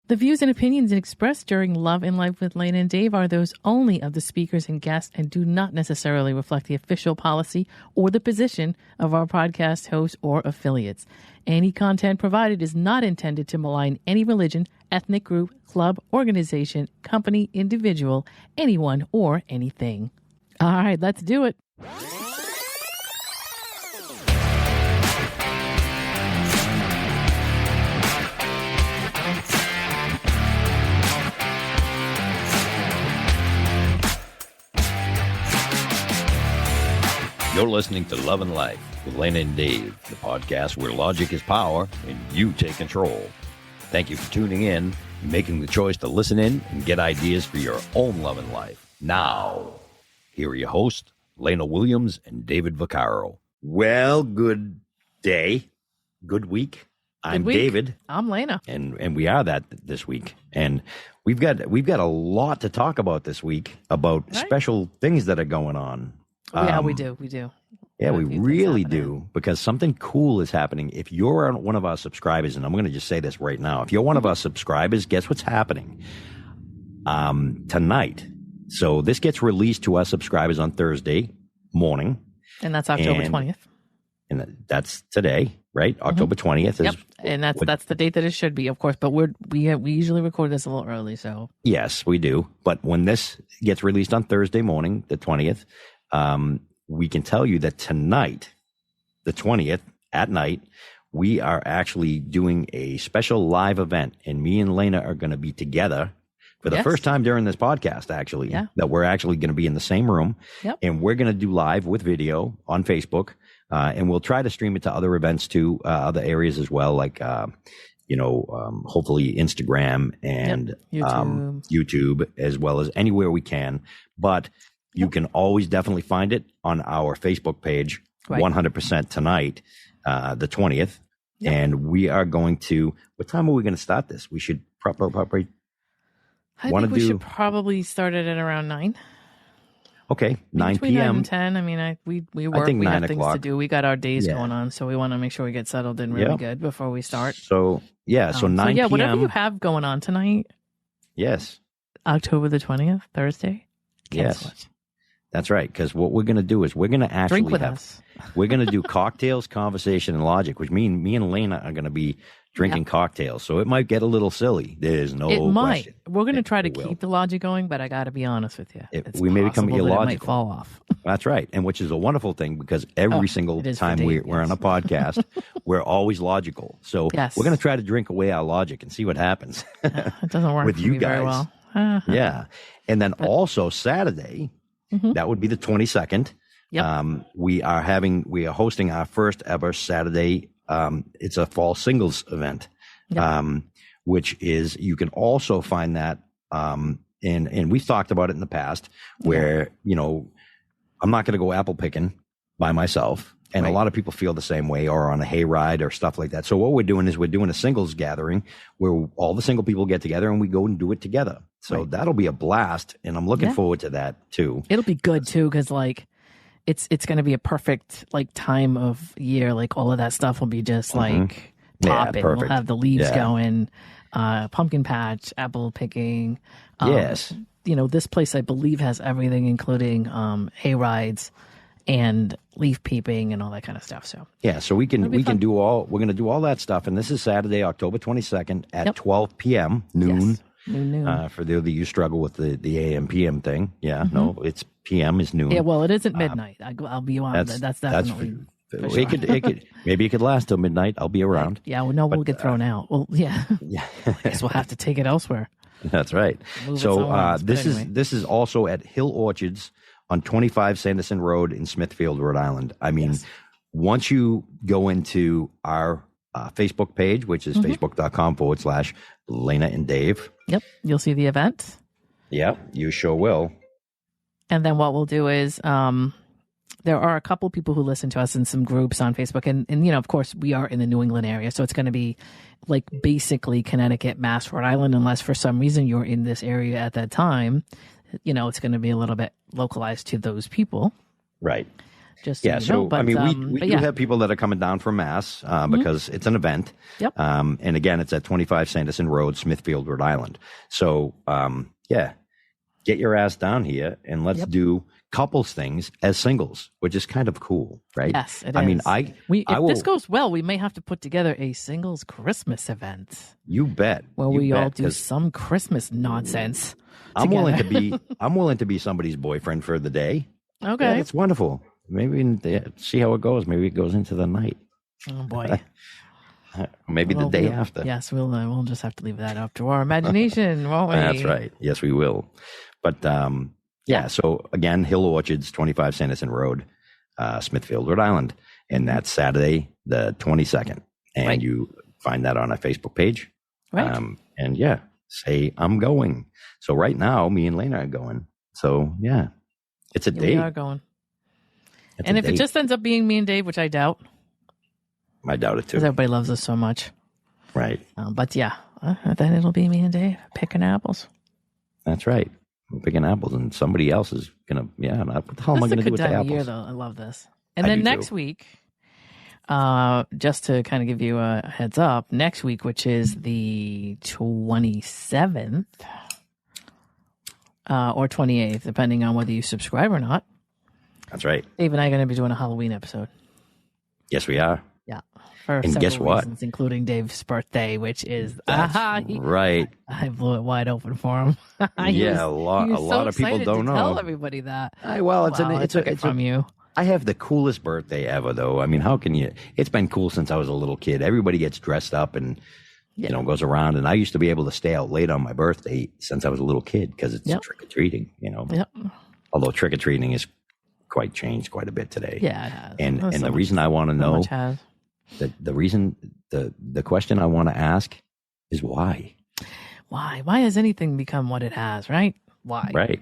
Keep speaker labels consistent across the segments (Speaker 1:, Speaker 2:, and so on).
Speaker 1: The views and opinions expressed during Love and Life with Lana and Dave are those only of the speakers and guests and do not necessarily reflect the official policy or the position of our podcast hosts or affiliates. Any content provided is not intended to malign any religion, ethnic group, club, organization, company, individual, anyone, or anything. All right, let's do it.
Speaker 2: You're listening to Love and Life with Lana and Dave, the podcast where logic is power and you take control. Thank you for tuning in and making the choice to listen in and get ideas for your own love and life. Now, here are your hosts, Lana Williams and David Vaccaro. Well, good day, good week. I'm David.
Speaker 1: I'm Lana.
Speaker 2: And we are that this week. And we've got a lot to talk about this week about special things that are going on.
Speaker 1: Yeah, we do.
Speaker 2: Yeah, we really do, because something cool is happening. If you're one of our subscribers, and I'm going to just say this right now, if you're one of our subscribers, guess what's happening tonight? So this gets released to our subscribers on Thursday morning.
Speaker 1: And that's October 20th.
Speaker 2: And that's today, right? October 20th.
Speaker 1: Yep, and that's the date that it should be, of course. But we usually record this a little early, so.
Speaker 2: Yes, we do. But when this gets released on Thursday morning, the 20th, we can tell you that tonight, the 20th, at night, we are actually doing a special live event, and me and Lana are going to be together for the first time during this podcast, actually, that we're actually going to be in the same room, and we're going to do live with video on Facebook, and we'll try to stream it to other events too, other areas as well, like, hopefully Instagram and YouTube, as well as anywhere we can, but you can always definitely find it on our Facebook page, 100% tonight, the 20th. Yep. And we are going to, what time are we going to start this? We should probably
Speaker 1: should probably start it at around 9.
Speaker 2: Okay, 9
Speaker 1: Between
Speaker 2: p.m.
Speaker 1: 9 and 10. I mean, we work, we have things to do. We got our days going on, so we want to make sure we get settled in really good before we start.
Speaker 2: So, so 9 p.m.
Speaker 1: whatever you have going on tonight.
Speaker 2: Yes.
Speaker 1: October the 20th, Thursday. Cancel it.
Speaker 2: That's right, because what we're going to do is we're going to actually we're going to do cocktails, conversation, and logic, which means me and Lana are going to be drinking cocktails. So it might get a little silly. There's no question. It might.
Speaker 1: We're going to try to keep the logic going, but I got to be honest with you.
Speaker 2: We may become illogical.
Speaker 1: It might fall off.
Speaker 2: That's right, and which is a wonderful thing, because every single time we're on a podcast, we're always logical. So we're going to try to drink away our logic and see what happens.
Speaker 1: It doesn't work
Speaker 2: with
Speaker 1: for
Speaker 2: you
Speaker 1: me
Speaker 2: guys.
Speaker 1: Very well.
Speaker 2: Yeah, and then also Saturday. That would be the 22nd. Yep. We are hosting our first ever Saturday. It's a fall singles event, which is, you can also find that. And we've talked about it in the past where, I'm not going to go apple picking by myself. And a lot of people feel the same way, or on a hayride or stuff like that. So what we're doing is we're doing a singles gathering where all the single people get together and we go and do it together. So that'll be a blast, and I'm looking forward to that too.
Speaker 1: It'll be good too, because it's going to be a perfect time of year. Like, all of that stuff will be just popping. We'll have the leaves going, pumpkin patch, apple picking.
Speaker 2: Yes.
Speaker 1: This place I believe has everything, including hayrides and leaf peeping and all that kind of stuff. So
Speaker 2: so we're going to do all that stuff, and this is Saturday, October 22nd at 12 p.m. noon.
Speaker 1: Yes. Noon.
Speaker 2: For those of you who struggle with the AM PM thing, no, it's PM is noon.
Speaker 1: Yeah, well, it isn't midnight. I'll be on. That's definitely.
Speaker 2: Sure. Maybe it could last till midnight. I'll be around.
Speaker 1: We'll get thrown out. Well, I guess we'll have to take it elsewhere.
Speaker 2: That's right. So this is also at Hill Orchards on 25 Sanderson Road in Smithfield, Rhode Island. I mean, once you go into our Facebook page, which is facebook.com/Lana and Dave.
Speaker 1: Yep. You'll see the event.
Speaker 2: Yep. You sure will.
Speaker 1: And then what we'll do is, there are a couple people who listen to us in some groups on Facebook. And of course, we are in the New England area. So it's going to be basically Connecticut, Mass, Rhode Island, unless for some reason you're in this area at that time. It's going to be a little bit localized to those people.
Speaker 2: Right.
Speaker 1: Just so
Speaker 2: yeah.
Speaker 1: you
Speaker 2: So
Speaker 1: know. But,
Speaker 2: I mean, we do have people that are coming down from Mass because it's an event.
Speaker 1: Yep.
Speaker 2: And again, it's at 25 Sanderson Road, Smithfield, Rhode Island. So yeah, get your ass down here and let's do couples things as singles, which is kind of cool, right?
Speaker 1: Yes, it is.
Speaker 2: I mean,
Speaker 1: if this goes well, we may have to put together a singles Christmas event.
Speaker 2: You bet.
Speaker 1: Where we all do some Christmas nonsense.
Speaker 2: I'm willing to be somebody's boyfriend for the day.
Speaker 1: Okay.
Speaker 2: Yeah, that's wonderful. Maybe see how it goes. Maybe it goes into the night.
Speaker 1: Oh boy.
Speaker 2: Maybe the day after.
Speaker 1: Yes, we'll just have to leave that up to our imagination, won't we?
Speaker 2: That's right. Yes, we will. But yeah. So again, Hill Orchards, 25 Sanderson Road, Smithfield, Rhode Island, and that's Saturday the 22nd. And you find that on our Facebook page.
Speaker 1: Right.
Speaker 2: And yeah, say I'm going. So right now, me and Lana are going. So yeah, it's a date.
Speaker 1: We are going. And if it just ends up being me and Dave, which I doubt.
Speaker 2: I doubt it too.
Speaker 1: Because everybody loves us so much.
Speaker 2: Right.
Speaker 1: But yeah, then it'll be me and Dave picking apples.
Speaker 2: That's right. We're picking apples, and somebody else is gonna. Yeah, what the hell am I gonna do with the apples?
Speaker 1: Year, though. I love this. And then next week, just to kind of give you a heads up, next week, which is the 27th or 28th, depending on whether you subscribe or not.
Speaker 2: That's right.
Speaker 1: Dave and I are going to be doing a Halloween episode.
Speaker 2: Yes, we are.
Speaker 1: Yeah. For
Speaker 2: and
Speaker 1: several
Speaker 2: guess what?
Speaker 1: reasons, including Dave's birthday, which is
Speaker 2: right.
Speaker 1: I blew it wide open for him.
Speaker 2: Yeah, a lot of people don't know.
Speaker 1: Tell everybody that.
Speaker 2: It's
Speaker 1: from you.
Speaker 2: I have the coolest birthday ever, though. I mean, how can you? It's been cool since I was a little kid. Everybody gets dressed up and goes around. And I used to be able to stay out late on my birthday since I was a little kid because it's trick or treating.
Speaker 1: Yep.
Speaker 2: Although trick or treating is changed quite a bit today.
Speaker 1: Yeah, it has.
Speaker 2: And the reason I want to know the question I want to ask is why?
Speaker 1: Why has anything become what it has? Right? Why?
Speaker 2: Right.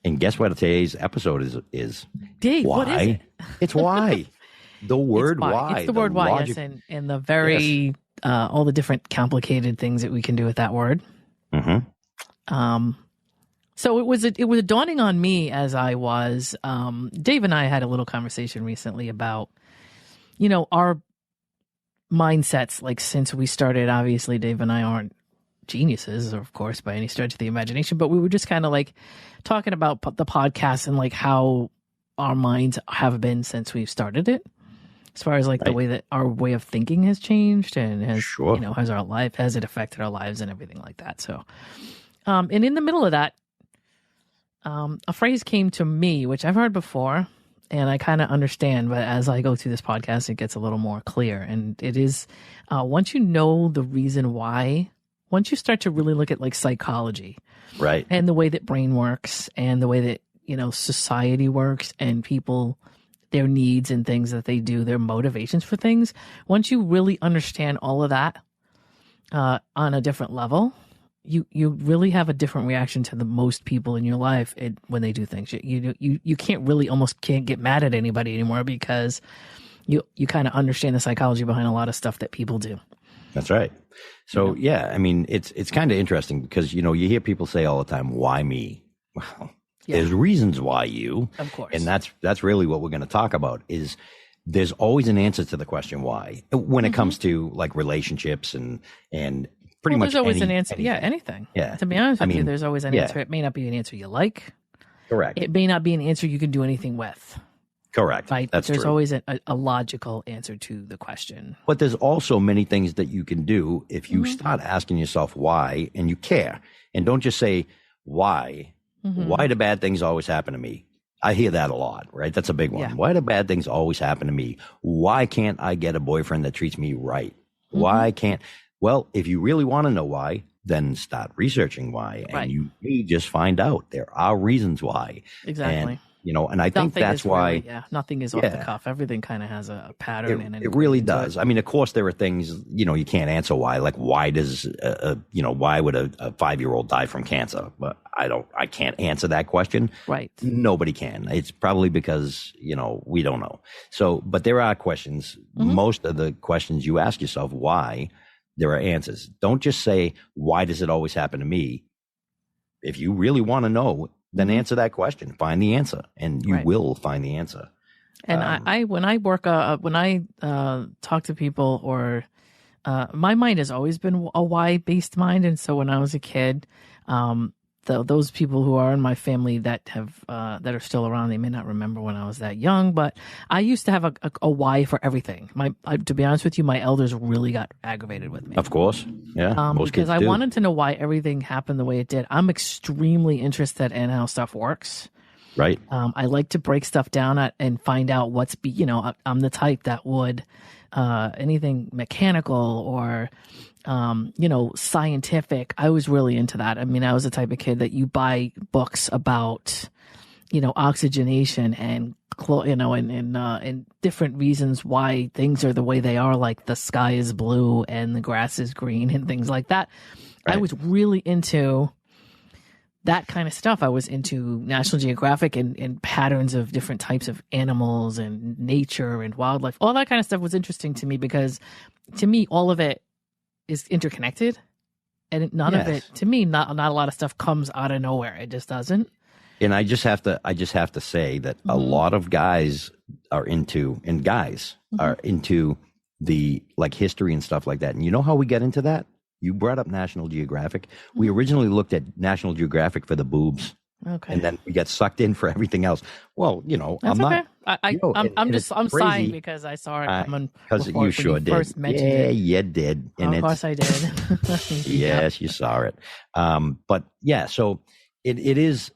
Speaker 2: And guess what today's episode is?
Speaker 1: Dave,
Speaker 2: why?
Speaker 1: What is it?
Speaker 2: It's why. The word why.
Speaker 1: It's the word why, yes, and the very all the different complicated things that we can do with that word.
Speaker 2: Mm-hmm.
Speaker 1: So it was dawning on me as I was Dave and I had a little conversation recently about our mindsets, like since we started. Obviously Dave and I aren't geniuses, of course, by any stretch of the imagination, but we were just kind of like talking about the podcast and like how our minds have been since we've started it, as far as like the way that our way of thinking has changed and has has it affected our lives and everything like that. So and in the middle of that, a phrase came to me, which I've heard before, and I kind of understand, but as I go through this podcast, it gets a little more clear. And it is, once you know the reason why, once you start to really look at like psychology,
Speaker 2: right,
Speaker 1: and the way that brain works and the way that, society works and people, their needs and things that they do, their motivations for things, once you really understand all of that on a different level, you really have a different reaction to the most people in your life when they do things. You can't get mad at anybody anymore because you kind of understand the psychology behind a lot of stuff that people do.
Speaker 2: That's right. So yeah, I mean, it's kind of interesting because you hear people say all the time, "Why me?" Well, there's reasons why you,
Speaker 1: of course,
Speaker 2: and that's really what we're going to talk about. Is there's always an answer to the question why when it comes to like relationships and pretty much
Speaker 1: there's always an answer. Anything. Yeah, anything.
Speaker 2: Yeah.
Speaker 1: To be honest with you, there's always an answer. It may not be an answer you like.
Speaker 2: Correct.
Speaker 1: It may not be an answer you can do anything with.
Speaker 2: Correct.
Speaker 1: Right.
Speaker 2: That's
Speaker 1: there's
Speaker 2: true.
Speaker 1: always a logical answer to the question.
Speaker 2: But there's also many things that you can do if you start asking yourself why and you care. And don't just say, why? Why do bad things always happen to me? I hear that a lot, right? That's a big one. Yeah. Why do bad things always happen to me? Why can't I get a boyfriend that treats me right? Why can't... Well, if you really want to know why, then start researching why. And you may just find out there are reasons why.
Speaker 1: Exactly.
Speaker 2: And I think that's why...
Speaker 1: nothing is off the cuff. Everything kind of has a pattern.
Speaker 2: It really does. I mean, of course, there are things, you can't answer why. Like, why does, why would a 5-year-old die from cancer? But I can't answer that question.
Speaker 1: Right.
Speaker 2: Nobody can. It's probably because, we don't know. So, but there are questions. Most of the questions you ask yourself, why, there are answers. Don't just say, why does it always happen to me? If you really want to know, then answer that question. Find the answer, and you will find the answer.
Speaker 1: And when I work, when I talk to people, or my mind has always been a why-based mind. And so when I was a kid, those people who are in my family that are still around, they may not remember when I was that young, but I used to have a why for everything. To be honest with you, my elders really got aggravated with me.
Speaker 2: Of course. Yeah. Most
Speaker 1: because
Speaker 2: kids
Speaker 1: I
Speaker 2: do.
Speaker 1: wanted to know why everything happened the way it did. I'm extremely interested in how stuff works.
Speaker 2: Right.
Speaker 1: I like to break stuff down and find out I'm the type that would, anything mechanical or, scientific. I was really into that. I mean, I was the type of kid that you buy books about, oxygenation and, and different reasons why things are the way they are, like the sky is blue and the grass is green and things like that. Right. I was really into that kind of stuff. I was into National Geographic and patterns of different types of animals and nature and wildlife. All that kind of stuff was interesting to me because, to me, all of it is interconnected, and none of it, to me, not a lot of stuff comes out of nowhere. It just doesn't. And
Speaker 2: I just have to say that a lot of guys are into, are into the history and stuff like that. And you know how we get into that? You brought up National Geographic. We originally looked at National Geographic for the boobs. Okay. And then we get sucked in for everything else. Well,
Speaker 1: That's
Speaker 2: I'm
Speaker 1: okay.
Speaker 2: not.
Speaker 1: I'm sighing because I saw it coming.
Speaker 2: Because you sure did.
Speaker 1: First mentioned it.
Speaker 2: You did. And
Speaker 1: of course I did.
Speaker 2: Yes, you saw it. But yeah, so it's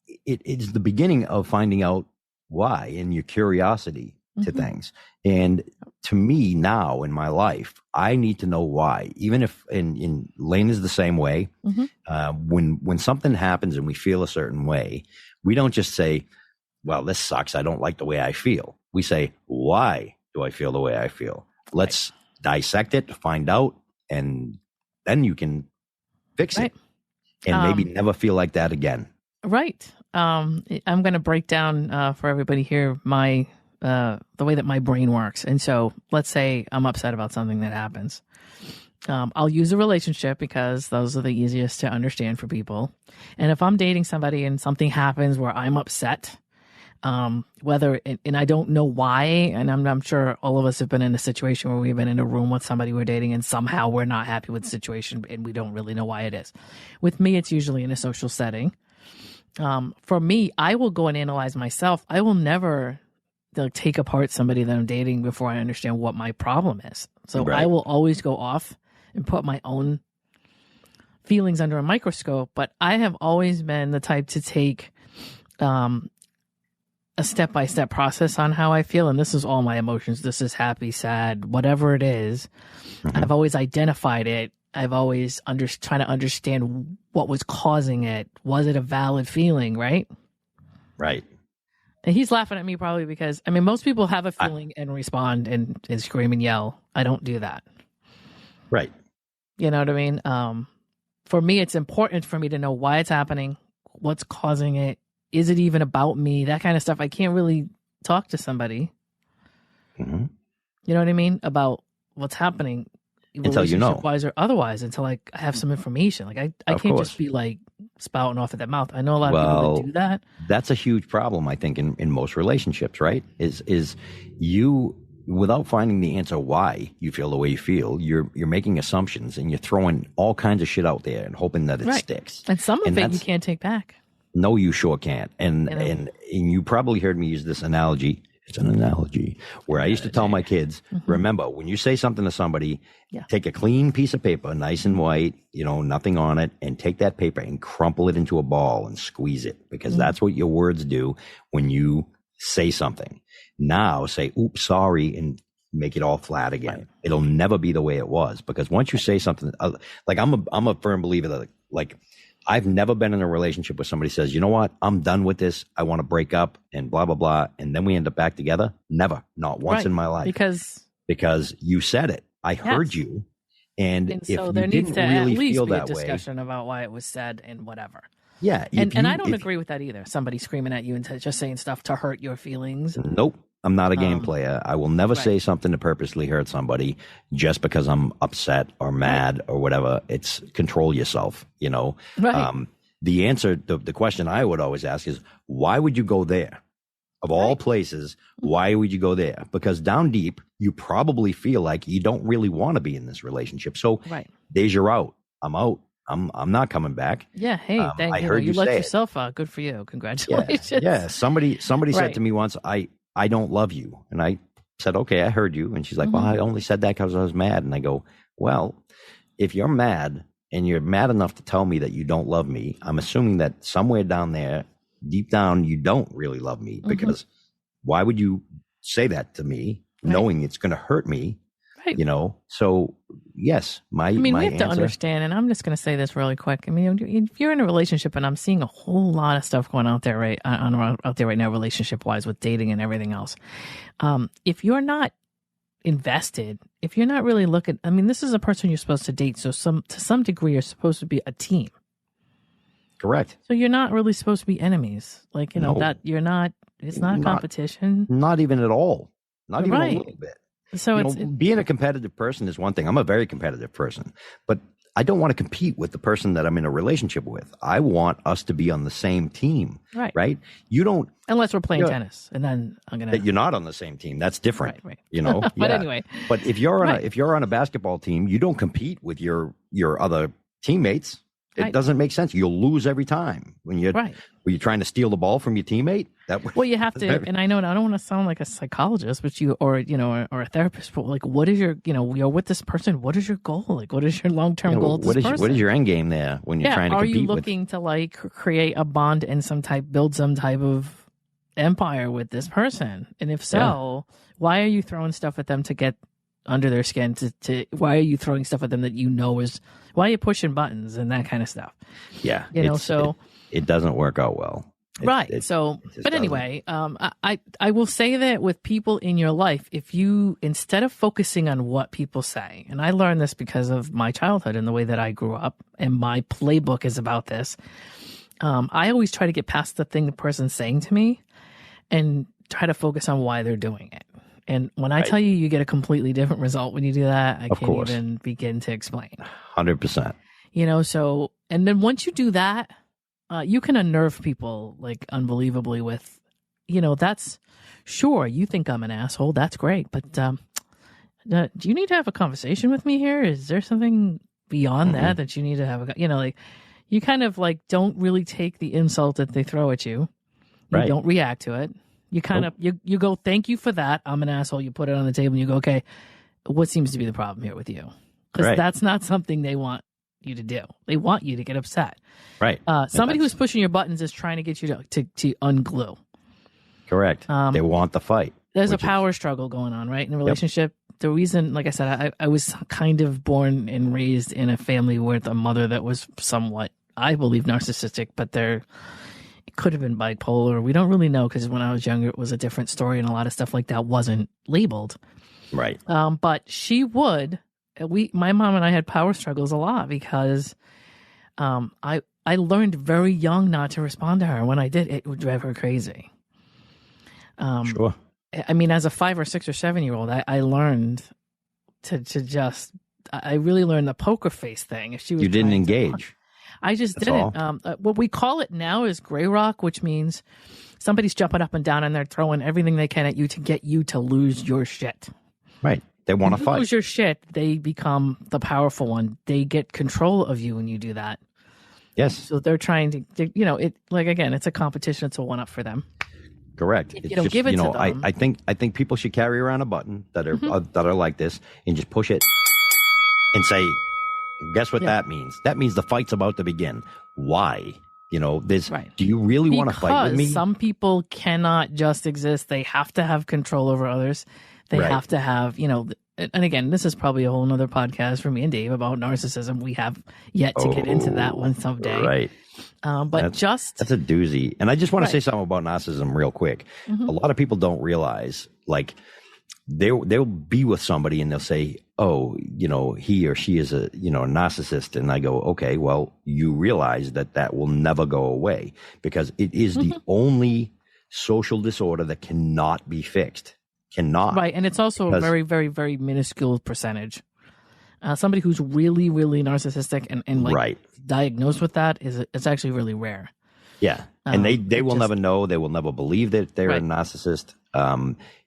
Speaker 2: the beginning of finding out why and your curiosity to things. And to me now in my life, I need to know why. Even if in Lane is the same way. When something happens and we feel a certain way, we don't just say, well, this sucks, I don't like the way I feel. We say, why do I feel the way I feel? Let's dissect it, find out, and then you can fix it. And maybe never feel like that again. Right.
Speaker 1: I'm going to break down for everybody here the way that my brain works. And so let's say I'm upset about something that happens. I'll use a relationship because those are the easiest to understand for people. And if I'm dating somebody and something happens where I'm upset, and I don't know why, and I'm sure all of us have been in a situation where we've been in a room with somebody we're dating and somehow we're not happy with the situation and we don't really know why it is. With me, it's usually in a social setting. For me, I will go and analyze myself. I will never take apart somebody that I'm dating before I understand what my problem is. So I will always go off and put my own feelings under a microscope. But I have always been the type to take a step-by-step process on how I feel. And this is all my emotions. This is happy, sad, whatever it is. I've always identified it. I've always trying to understand what was causing it. Was it a valid feeling, right?
Speaker 2: Right.
Speaker 1: And he's laughing at me probably because, most people have a feeling and respond and scream and yell. I don't do that.
Speaker 2: Right.
Speaker 1: You know what I mean? For me, it's important for me to know why it's happening, what's causing it. Is it even about me? That kind of stuff. I can't really talk to somebody. You know what I mean? About what's happening.
Speaker 2: Until you know.
Speaker 1: Wise or otherwise, until I have some information. I can't just be spouting off at that mouth. I know a lot of people that do that.
Speaker 2: That's a huge problem, I think, in most relationships, right? Is you, without finding the answer why you feel the way you feel, you're making assumptions and you're throwing all kinds of shit out there and hoping that it sticks.
Speaker 1: And some of it you can't take back.
Speaker 2: No, you sure can't. And you probably heard me use this analogy. It's an analogy where I used to tell my kids, remember, when you say something to somebody, take a clean piece of paper, nice and white, nothing on it, and take that paper and crumple it into a ball and squeeze it, because that's what your words do when you say something. Now say, oops, sorry, and make it all flat again. Right. It'll never be the way it was, because once you say something, I'm a firm believer that I've never been in a relationship where somebody says, you know what, I'm done with this, I want to break up and blah, blah, blah. And then we end up back together. Never, not once in my life. Because you said it. I heard you. And if
Speaker 1: so
Speaker 2: you
Speaker 1: there needs
Speaker 2: didn't
Speaker 1: to
Speaker 2: really
Speaker 1: at least
Speaker 2: feel
Speaker 1: be a
Speaker 2: that way,
Speaker 1: discussion about why it was said and whatever.
Speaker 2: Yeah.
Speaker 1: And I don't agree with that either. Somebody screaming at you and just saying stuff to hurt your feelings.
Speaker 2: Nope. I'm not a game player. I will never say something to purposely hurt somebody just because I'm upset or mad or whatever. It's control yourself, Right. The answer, the question I would always ask is, why would you go there? Of all places, why would you go there? Because down deep, you probably feel like you don't really want to be in this relationship. So days you're out. I'm out. I'm not coming back.
Speaker 1: Yeah. Hey,
Speaker 2: I heard you
Speaker 1: let
Speaker 2: say
Speaker 1: yourself out. Good for you. Congratulations.
Speaker 2: Yeah. Somebody said to me once, I don't love you. And I said, okay, I heard you. And she's like, well, I only said that because I was mad. And I go, well, if you're mad and you're mad enough to tell me that you don't love me, I'm assuming that somewhere down there, deep down, you don't really love me, because why would you say that to me knowing it's going to hurt me?
Speaker 1: Right.
Speaker 2: So yes, we
Speaker 1: have to understand, and I'm just going to say this really quick. I mean, if you're in a relationship, and I'm seeing a whole lot of stuff going out there right now, relationship wise, with dating and everything else. If you're not invested, if you're not really looking, I mean, this is a person you're supposed to date. So to some degree, you're supposed to be a team.
Speaker 2: Correct.
Speaker 1: So you're not really supposed to be enemies. Like,
Speaker 2: No.
Speaker 1: that you're not, it's not a competition.
Speaker 2: Not even at all. Not even a little bit.
Speaker 1: So
Speaker 2: being a competitive person is one thing. I'm a very competitive person, but I don't want to compete with the person that I'm in a relationship with. I want us to be on the same team. Right. You don't,
Speaker 1: unless we're playing tennis, and then I'm going to.
Speaker 2: You're not on the same team. That's different.
Speaker 1: Right.
Speaker 2: But
Speaker 1: anyway.
Speaker 2: But if you're on a basketball team, you don't compete with your other teammates. It doesn't make sense. You'll lose every time when you're trying to steal the ball from your teammate.
Speaker 1: Well, you have to, and I know, and I don't want to sound like a psychologist, but or a therapist, but like, what is your, you're with this person. What is your goal? Like, what is your long-term goal? What is your end game there when you're trying to compete? Are you looking to like create a bond and build some type of empire with this person? And if so, why are you throwing stuff at them to get under their skin? Why are you throwing stuff at them that why are you pushing buttons and that kind of stuff? Yeah.
Speaker 2: It doesn't work out well.
Speaker 1: Anyway, I will say that with people in your life, if you, instead of focusing on what people say, and I learned this because of my childhood and the way that I grew up, and my playbook is about this, I always try to get past the thing the person's saying to me and try to focus on why they're doing it. And when I tell you get a completely different result when you do that, I can't even begin to explain.
Speaker 2: 100%.
Speaker 1: And then once you do that, you can unnerve people like unbelievably with, that's sure, you think I'm an asshole. That's great. But do you need to have a conversation with me here? Is there something beyond that you need to have? You kind of like don't really take the insult that they throw at you. You don't react to it. You kind of, you go, thank you for that. I'm an asshole. You put it on the table and you go, okay, what seems to be the problem here with you? Because that's not something they want you to do. They want you to get upset. Right. Somebody who's pushing your buttons is trying to get you to unglue.
Speaker 2: Correct. They want the fight.
Speaker 1: There's a power struggle going on, right? In a relationship. The reason, like I said, I was kind of born and raised in a family with a mother that was somewhat, I believe, narcissistic, but it could have been bipolar. We don't really know, because when I was younger, it was a different story, and a lot of stuff like that wasn't labeled. Right. But she would. My mom and I had power struggles a lot because I learned very young not to respond to her. When I did, it would drive her crazy. Sure. I mean, as a 5 or 6 or 7 year old, I learned I really learned the poker face thing. If she was, you didn't engage. I just didn't. What we call it now is gray rock, which means somebody's jumping up and down and they're throwing everything they can at you to get you to lose your shit. Right. They want to fight. Lose your shit. They become the powerful one. They get control of you when you do that. Yes. So they're trying to, again, it's a competition. It's a one up for them. Correct. If you don't give it to them. I think people should carry around a button that are like this and just push it and say, guess what that means? That means the fight's about to begin. Why? Do you really want to fight with me? Some people cannot just exist. They have to have control over others. They have to have, and again, this is probably a whole nother podcast for me and Dave about narcissism. We have yet to get into that one someday. Right. But that's a doozy. And I just want to say something about narcissism real quick. Mm-hmm. A lot of people don't realize, like, they'll be with somebody and they'll say, oh, he or she is a narcissist. And I go, okay, well, you realize that will never go away, because it is the only social disorder that cannot be fixed. Cannot. Right. And it's also a very, very, very minuscule percentage. Somebody who's really, really narcissistic and diagnosed with that it's actually really rare.
Speaker 2: Yeah. And they will never know. They will never believe that they're a narcissist.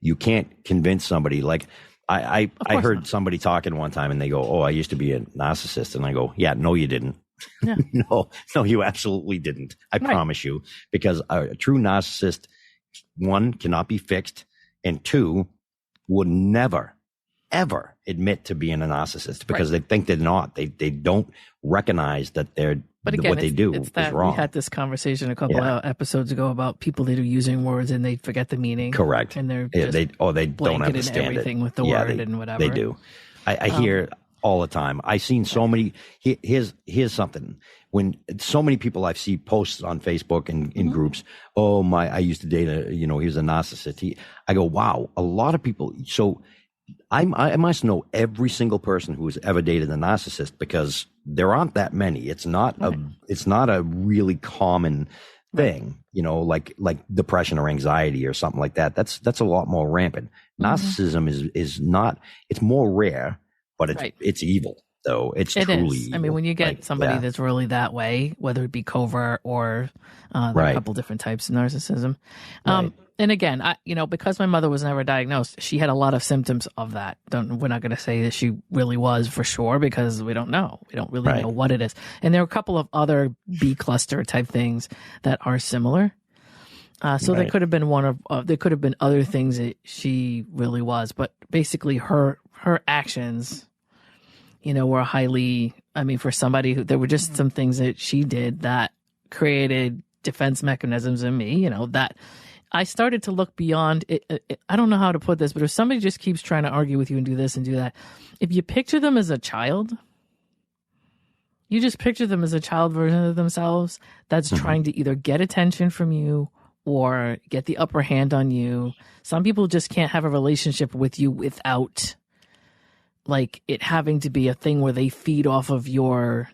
Speaker 2: You can't convince somebody. Like I heard somebody talking one time and they go, "Oh, I used to be a narcissist." And I go, "Yeah, no, you didn't." Yeah. No, you absolutely didn't. I promise you, because a true narcissist, one, cannot be fixed, and two, would never, ever admit to being a narcissist because they think they're not. They don't recognize that they're. But again, what they do is wrong.
Speaker 1: We had this conversation a couple of episodes ago about people that are using words and they forget the meaning.
Speaker 2: Correct.
Speaker 1: And they're
Speaker 2: they don't understand
Speaker 1: everything with the word and whatever.
Speaker 2: They do. I hear all the time. I've seen so many. Here's something. When so many people I see posts on Facebook and in groups. Oh, I used to date he was a narcissist. I go, wow, a lot of people. So I must know every single person who has ever dated a narcissist because there aren't that many. It's not a really common thing, like depression or anxiety or something like that. That's a lot more rampant. Narcissism is not. It's more rare, but it's evil. Though it's truly
Speaker 1: is. I mean, when you get somebody that's really that way, whether it be covert or there are a couple different types of narcissism. And again, because my mother was never diagnosed, she had a lot of symptoms of that. We're not going to say that she really was for sure because we don't know. We don't really know what it is. And there are a couple of other B cluster type things that are similar. So there could have been there could have been other things that she really was, but basically her actions, were highly, for somebody there were just some things that she did that created defense mechanisms in me, that I started to look beyond it. I don't know how to put this, but if somebody just keeps trying to argue with you and do this and do that, if you picture them as a child, you just picture them as a child version of themselves that's trying to either get attention from you or get the upper hand on you. Some people just can't have a relationship with you without it having to be a thing where they feed off of you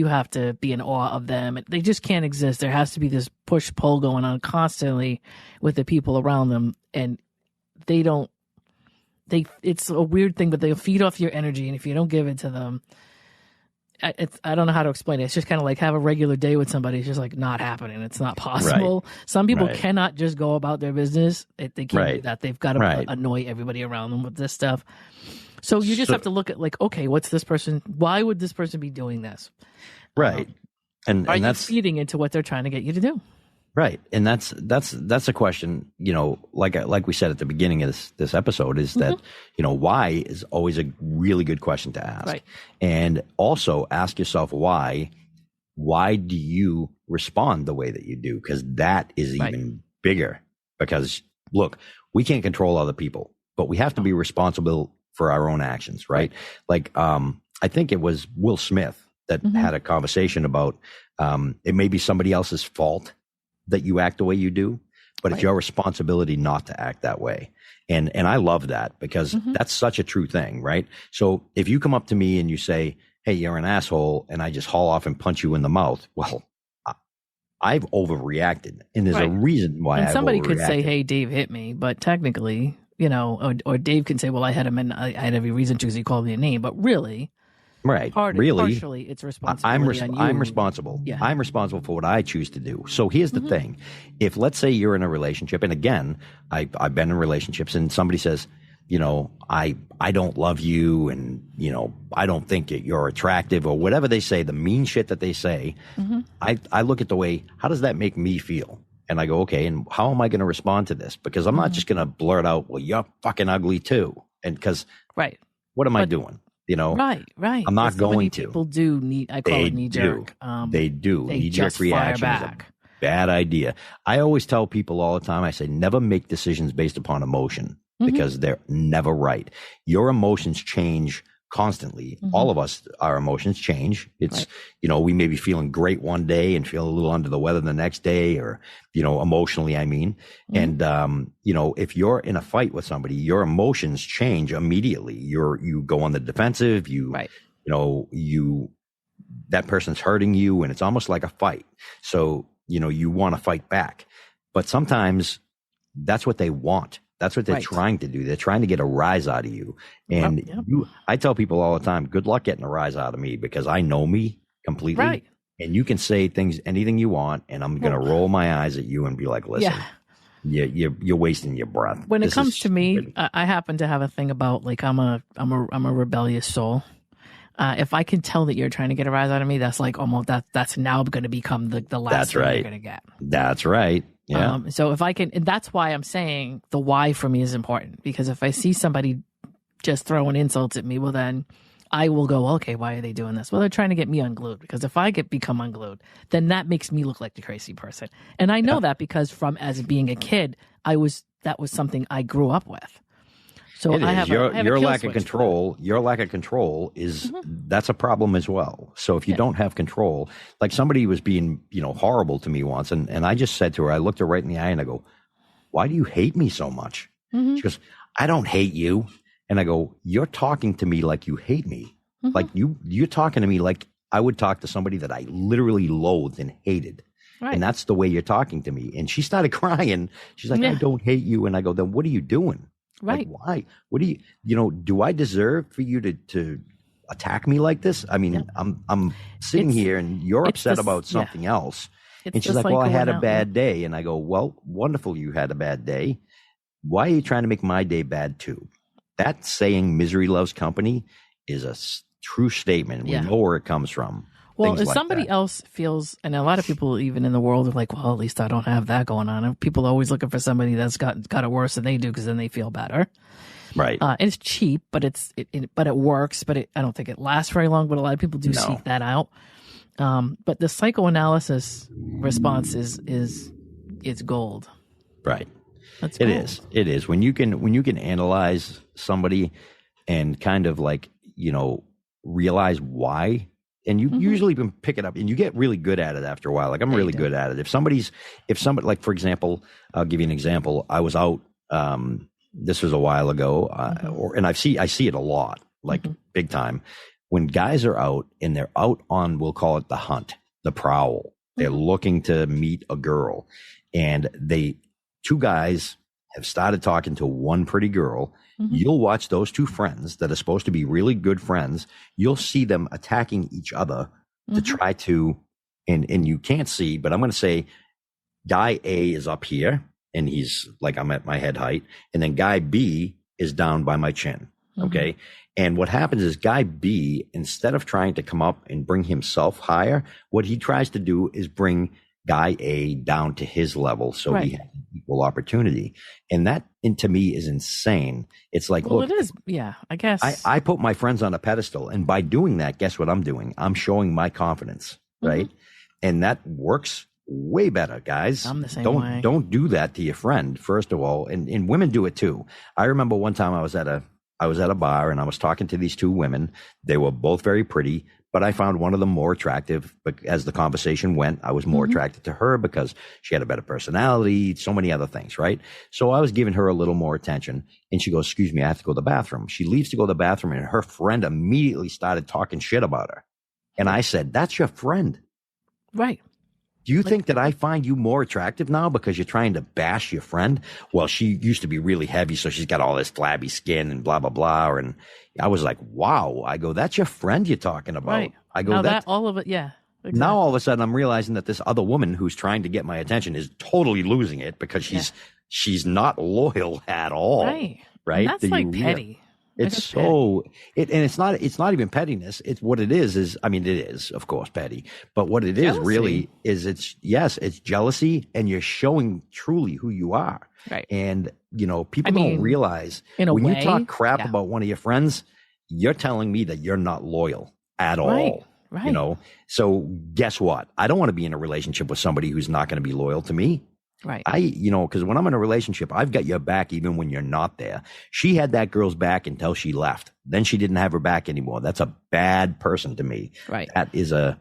Speaker 1: have to be in awe of them. They just can't exist. There has to be this push-pull going on constantly with the people around them. And it's a weird thing, but they'll feed off your energy. And if you don't give it to them, I don't know how to explain it. It's just kind of like have a regular day with somebody. It's just not happening. It's not possible. Right. Some people cannot just go about their business. They can't do that. They've got to annoy everybody around them with this stuff. So you just have to look at okay, what's this person? Why would this person be doing this?
Speaker 2: Right. And
Speaker 1: that's feeding into what they're trying to get you to do.
Speaker 2: Right. And that's a question, like we said at the beginning of this episode is that, why is always a really good question to ask. Right. And also ask yourself why do you respond the way that you do? Because that is even bigger. Because look, we can't control other people, but we have to be responsible for our own actions, right? I think it was Will Smith that had a conversation about it may be somebody else's fault that you act the way you do, but it's your responsibility not to act that way. And I love that because that's such a true thing, right? So if you come up to me and you say, "Hey, you're an asshole," and I just haul off and punch you in the mouth, well, I've overreacted, and there's a reason why. And
Speaker 1: somebody could say, "Hey, Dave hit me," but technically, or Dave can say, "Well, I had him, and I had every reason to because he called me a name," but really.
Speaker 2: Right.
Speaker 1: Partially, it's responsibility on you.
Speaker 2: I'm responsible. Yeah. I'm responsible for what I choose to do. So here's the thing. If let's say you're in a relationship, and again, I've been in relationships, and somebody says, I don't love you, and, I don't think you're attractive, or whatever they say, the mean shit that they say, I look at the way, how does that make me feel? And I go, okay, and how am I going to respond to this? Because I'm not just going to blurt out, well, you're fucking ugly too. And because what am I doing?
Speaker 1: Right.
Speaker 2: I'm not going to.
Speaker 1: People do need. I call it knee jerk.
Speaker 2: They do.
Speaker 1: Knee jerk reaction is a
Speaker 2: bad idea. I always tell people all the time. I say never make decisions based upon emotion because they're never right. Your emotions change constantly. All of us, our emotions change. It's we may be feeling great one day and feel a little under the weather the next day, or emotionally, I mean. And if you're in a fight with somebody, your emotions change immediately. You go on the defensive. That person's hurting you, and it's almost like a fight. So you want to fight back, but sometimes that's what they want. That's what they're trying to do. They're trying to get a rise out of you. And I tell people all the time, good luck getting a rise out of me because I know me completely. Right. And you can say anything you want, and I'm going to roll my eyes at you and be like, listen, you're wasting your breath.
Speaker 1: When it comes to me, I happen to have a thing about, like, I'm a rebellious soul. If I can tell that you're trying to get a rise out of me, that's like almost that's now going to become the last thing you're going to get.
Speaker 2: That's right. Yeah.
Speaker 1: So if I can, and that's why I'm saying the why for me is important, because if I see somebody just throwing insults at me, well, then I will go, okay, why are they doing this? Well, they're trying to get me unglued, because if I become unglued, then that makes me look like the crazy person. And I know that because as being a kid, that was something I grew up with. So
Speaker 2: I have your lack of control. Your lack of control is that's a problem as well. So if you don't have control, like somebody was being, horrible to me once, and I just said to her, I looked her right in the eye and I go, "Why do you hate me so much?" She goes, "I don't hate you." And I go, "You're talking to me like you hate me. Like you're talking to me like I would talk to somebody that I literally loathed and hated." Right. And that's the way you're talking to me. And she started crying. She's like, "I don't hate you." And I go, "Then what are you doing?" Right. Like, why? What do do I deserve for you to attack me like this? I mean, I'm sitting here and you're upset about something else. And she's like, "Well, I had a bad day." And I go, "Well, wonderful. You had a bad day. Why are you trying to make my day bad too?" That saying, "misery loves company," is a true statement. We know where it comes from.
Speaker 1: Well, if somebody else feels, and a lot of people even in the world are like, well, at least I don't have that going on. And people are always looking for somebody that's got it worse than they do, because then they feel better. Right. And it's cheap, but it works. But I don't think it lasts very long. But a lot of people do seek that out. But the psychoanalysis response is gold.
Speaker 2: Right.
Speaker 1: That's gold.
Speaker 2: It is when you can analyze somebody and kind of like realize why. And you usually can pick it up, and you get really good at it after a while. Like I'm really good at it. If somebody, like, for example, I'll give you an example. I was out, this was a while ago, and I see it a lot, like big time. When guys are out and they're out on, we'll call it the hunt, the prowl, they're looking to meet a girl, and two guys have started talking to one pretty girl. You'll watch those two friends that are supposed to be really good friends. You'll see them attacking each other to try to, and you can't see, but I'm going to say guy A is up here and he's like, I'm at my head height. And then guy B is down by my chin. Okay. And what happens is guy B, instead of trying to come up and bring himself higher, what he tries to do is bring guy A down to his level, so he has equal opportunity. And that, to me, is insane. It's like,
Speaker 1: well,
Speaker 2: look,
Speaker 1: it is. Yeah, I guess.
Speaker 2: I put my friends on a pedestal, and by doing that, guess what I'm doing? I'm showing my confidence, right? And that works way better, guys.
Speaker 1: I'm the same way.
Speaker 2: Don't do that to your friend, first of all. And women do it too. I remember one time I was at a bar and I was talking to these two women. They were both very pretty, but I found one of them more attractive. But as the conversation went, I was more attracted to her because she had a better personality, so many other things, right? So I was giving her a little more attention, and she goes, "Excuse me, I have to go to the bathroom." She leaves to go to the bathroom, and her friend immediately started talking shit about her. And I said, "That's your friend.
Speaker 1: Right.
Speaker 2: Do you think that I find you more attractive now because you're trying to bash your friend? Well, she used to be really heavy, so she's got all this flabby skin and blah, blah, blah." And I was like, wow. I go, "That's your friend you're talking about."
Speaker 1: Right.
Speaker 2: I go,
Speaker 1: now that all of it, yeah. Exactly.
Speaker 2: Now all of a sudden I'm realizing that this other woman who's trying to get my attention is totally losing it because she's not loyal at all. Right. Right.
Speaker 1: And that's like petty.
Speaker 2: It's so and it's not even pettiness. It's what it is, I mean, it is, of course, petty, but what it is really is it's jealousy, and you're showing truly who you are. Right. And, people don't realize when you talk crap about one of your friends, you're telling me that you're not loyal at all. Right. So guess what? I don't want to be in a relationship with somebody who's not going to be loyal to me. Right. Because when I'm in a relationship, I've got your back even when you're not there. She had that girl's back until she left. Then she didn't have her back anymore. That's a bad person to me. Right. That is an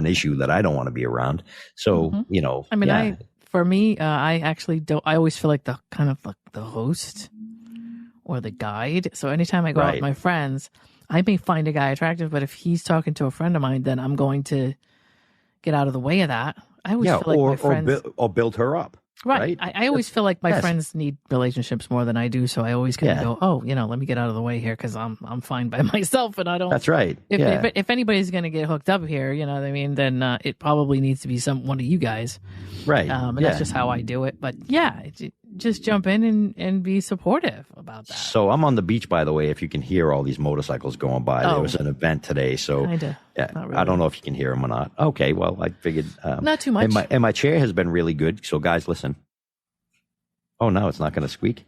Speaker 2: issue that I don't want to be around. So,
Speaker 1: I mean, I actually don't. I always feel like the kind of like the host or the guide. So anytime I go out with my friends, I may find a guy attractive, but if he's talking to a friend of mine, then I'm going to get out of the way of that. I always feel like my friends...
Speaker 2: or build her up. Right.
Speaker 1: I always feel like my friends need relationships more than I do. So I always kind of go, oh, let me get out of the way here because I'm fine by myself and I don't.
Speaker 2: That's right.
Speaker 1: If anybody's going to get hooked up here, you know what I mean, then it probably needs to be one of you guys.
Speaker 2: Right.
Speaker 1: And that's just how I do it. But just jump in and be supportive about that.
Speaker 2: So I'm on the beach, by the way, if you can hear all these motorcycles going by. There was an event today. So
Speaker 1: Kinda. Really.
Speaker 2: I don't know if you can hear them or not. Okay. Well, I figured.
Speaker 1: Not too much.
Speaker 2: And my chair has been really good. So guys, listen. Oh, no, it's not going to squeak.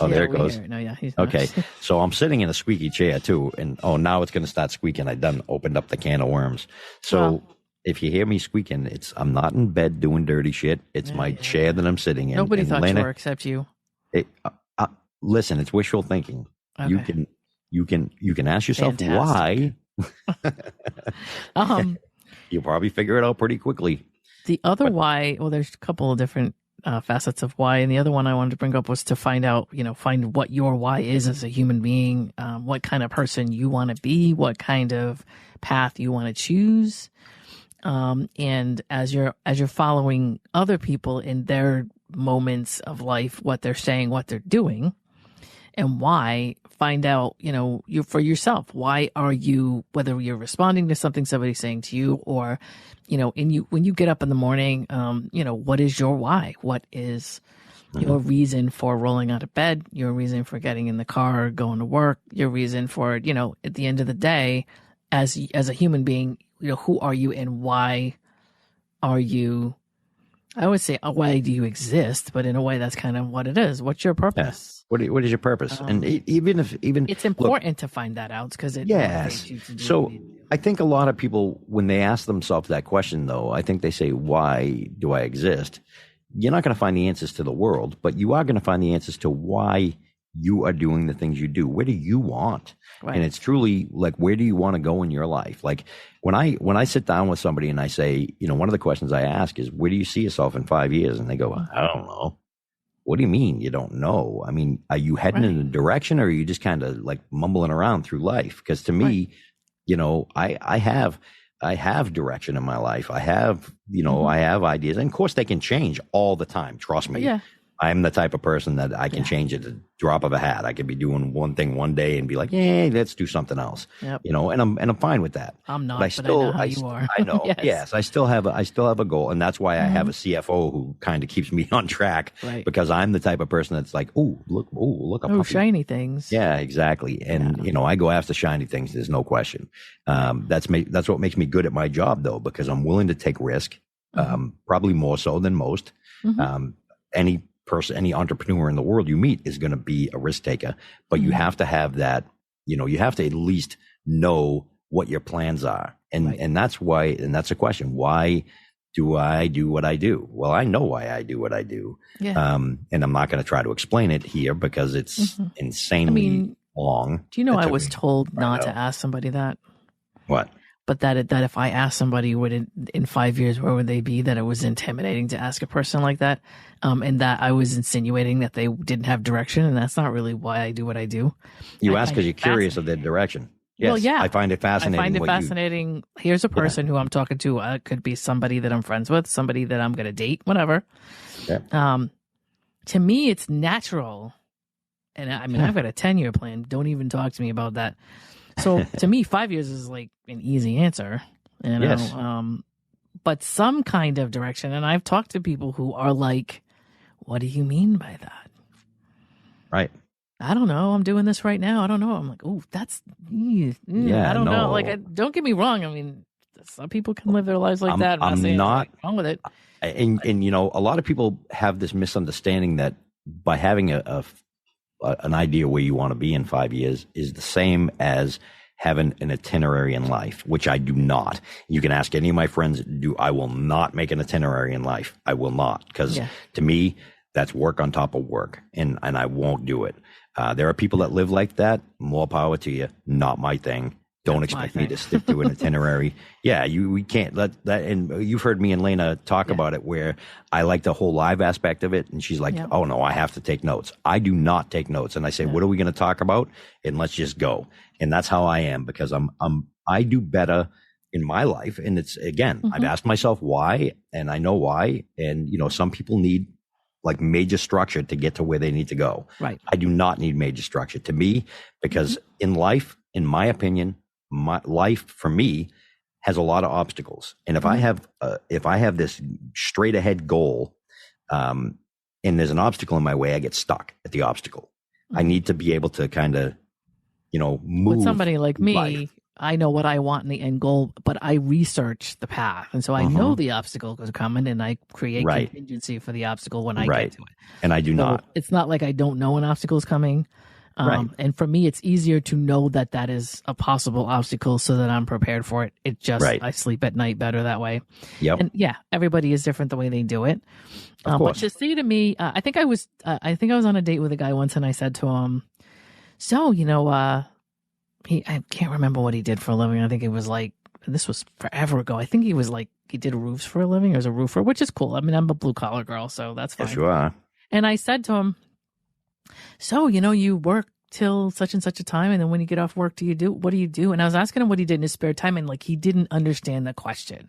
Speaker 2: Oh, there it goes.
Speaker 1: No, he's not.
Speaker 2: Okay. So I'm sitting in a squeaky chair too. And now it's going to start squeaking. I opened up the can of worms. So if you hear me squeaking, I'm not in bed doing dirty shit. It's my chair that I'm sitting in.
Speaker 1: Nobody thought you were except you.
Speaker 2: Listen, it's wishful thinking.
Speaker 1: Okay.
Speaker 2: You can ask yourself
Speaker 1: Fantastic.
Speaker 2: why. You'll probably figure it out pretty quickly.
Speaker 1: The other why, well, there's a couple of different facets of why, and the other one I wanted to bring up was to find out, find what your why is as a human being, what kind of person you want to be, what kind of path you want to choose, and as you're following other people in their moments of life, what they're saying, what they're doing, and why. Find out, you for yourself. Why are you, whether you're responding to something somebody's saying to you, or, when you get up in the morning, what is your why? What is your reason for rolling out of bed? Your reason for getting in the car, going to work? Your reason for, at the end of the day, as a human being, who are you and why are you? I would say, why do you exist? But in a way, that's kind of what it is. What's your purpose? What
Speaker 2: is your purpose? And even
Speaker 1: it's important to find that out because it
Speaker 2: yes.
Speaker 1: You to do
Speaker 2: so I think a lot of people, when they ask themselves that question, though, I think they say, "Why do I exist?" You're not going to find the answers to the world, but you are going to find the answers to why you are doing the things you do. Where do you want? Right. And it's truly like, where do you want to go in your life? Like when I sit down with somebody and I say, one of the questions I ask is, where do you see yourself in 5 years? And they go, I don't know. What do you mean you don't know? I mean, are you heading in a direction, or are you just kind of like mumbling around through life? Because to me, I have direction in my life. I have, I have ideas, and of course they can change all the time. Trust me. Yeah. I'm the type of person that I can change it at the drop of a hat. I could be doing one thing one day and be like, "Yeah, let's do something else." Yep. and I'm fine with that.
Speaker 1: I'm not, but I know how you are.
Speaker 2: I know. Yes, I still have a goal, and that's why I have a CFO who kind of keeps me on track. Right. Because I'm the type of person that's like, look up,
Speaker 1: shiny things.
Speaker 2: Yeah, exactly. And I go after shiny things. There's no question. That's what makes me good at my job, though, because I'm willing to take risk. Probably more so than most. Any entrepreneur in the world you meet is going to be a risk taker, but you have to have that, you have to at least know what your plans are. And that's why, and that's a question. Why do I do what I do? Well, I know why I do what I do. Yeah. And I'm not going to try to explain it here because it's insanely long.
Speaker 1: Do you know, I was told not to ask somebody that.
Speaker 2: What?
Speaker 1: But that if I asked somebody, in 5 years, where would they be? That it was intimidating to ask a person like that, and that I was insinuating that they didn't have direction, and that's not really why I do what I do.
Speaker 2: You ask because you're curious of their direction. Yes, well, yeah, I find it fascinating.
Speaker 1: Here's a person who I'm talking to. It could be somebody that I'm friends with, somebody that I'm going to date, whatever. Yeah. To me, it's natural, and I mean, I've got a 10-year plan. Don't even talk to me about that. So to me, 5 years is like an easy answer,
Speaker 2: Yes.
Speaker 1: But some kind of direction. And I've talked to people who are like, what do you mean by that?
Speaker 2: Right.
Speaker 1: I don't know. I'm doing this right now. I don't know. I'm like, oh, that's, I don't know. Like, don't get me wrong. I mean, some people can live their lives like that.
Speaker 2: I'm not
Speaker 1: wrong with it.
Speaker 2: And a lot of people have this misunderstanding that by having an idea where you want to be in 5 years is the same as having an itinerary in life, which I do not. You can ask any of my friends, I will not make an itinerary in life. I will not, because to me, that's work on top of work, and I won't do it. There are people that live like that. More power to you. Not my thing. Don't expect me to stick to an itinerary. We can't let that. And you've heard me and Lana talk about it, where I like the whole live aspect of it. And she's like, oh no, I have to take notes. I do not take notes. And I say, what are we going to talk about? And let's just go. And that's how I am, because I do better in my life. And it's, again, I've asked myself why, and I know why. And, some people need like major structure to get to where they need to go.
Speaker 1: Right.
Speaker 2: I do not need major structure to me, because in life, in my opinion, my life for me has a lot of obstacles. And if I have this straight ahead goal, and there's an obstacle in my way, I get stuck at the obstacle. I need to be able to kind of, move.
Speaker 1: With somebody like me,
Speaker 2: life.
Speaker 1: I know what I want in the end goal, but I research the path. And so I know the obstacle is coming, and I create contingency for the obstacle when I get to it.
Speaker 2: And I do not.
Speaker 1: It's not like I don't know an obstacle is coming. And for me, it's easier to know that that is a possible obstacle so that I'm prepared for it. It just, I sleep at night better that way.
Speaker 2: Yep.
Speaker 1: And everybody is different the way they do it. But to say to me, I think I was on a date with a guy once, and I said to him, so, I can't remember what he did for a living. I think it was like, this was forever ago. I think he was like, he did roofs for a living, or was a roofer, which is cool. I mean, I'm a blue collar girl, so that's fine.
Speaker 2: Yes, you are.
Speaker 1: And I said to him, so, you work till such and such a time, and then when you get off work, what do you do? And I was asking him what he did in his spare time, and like, he didn't understand the question.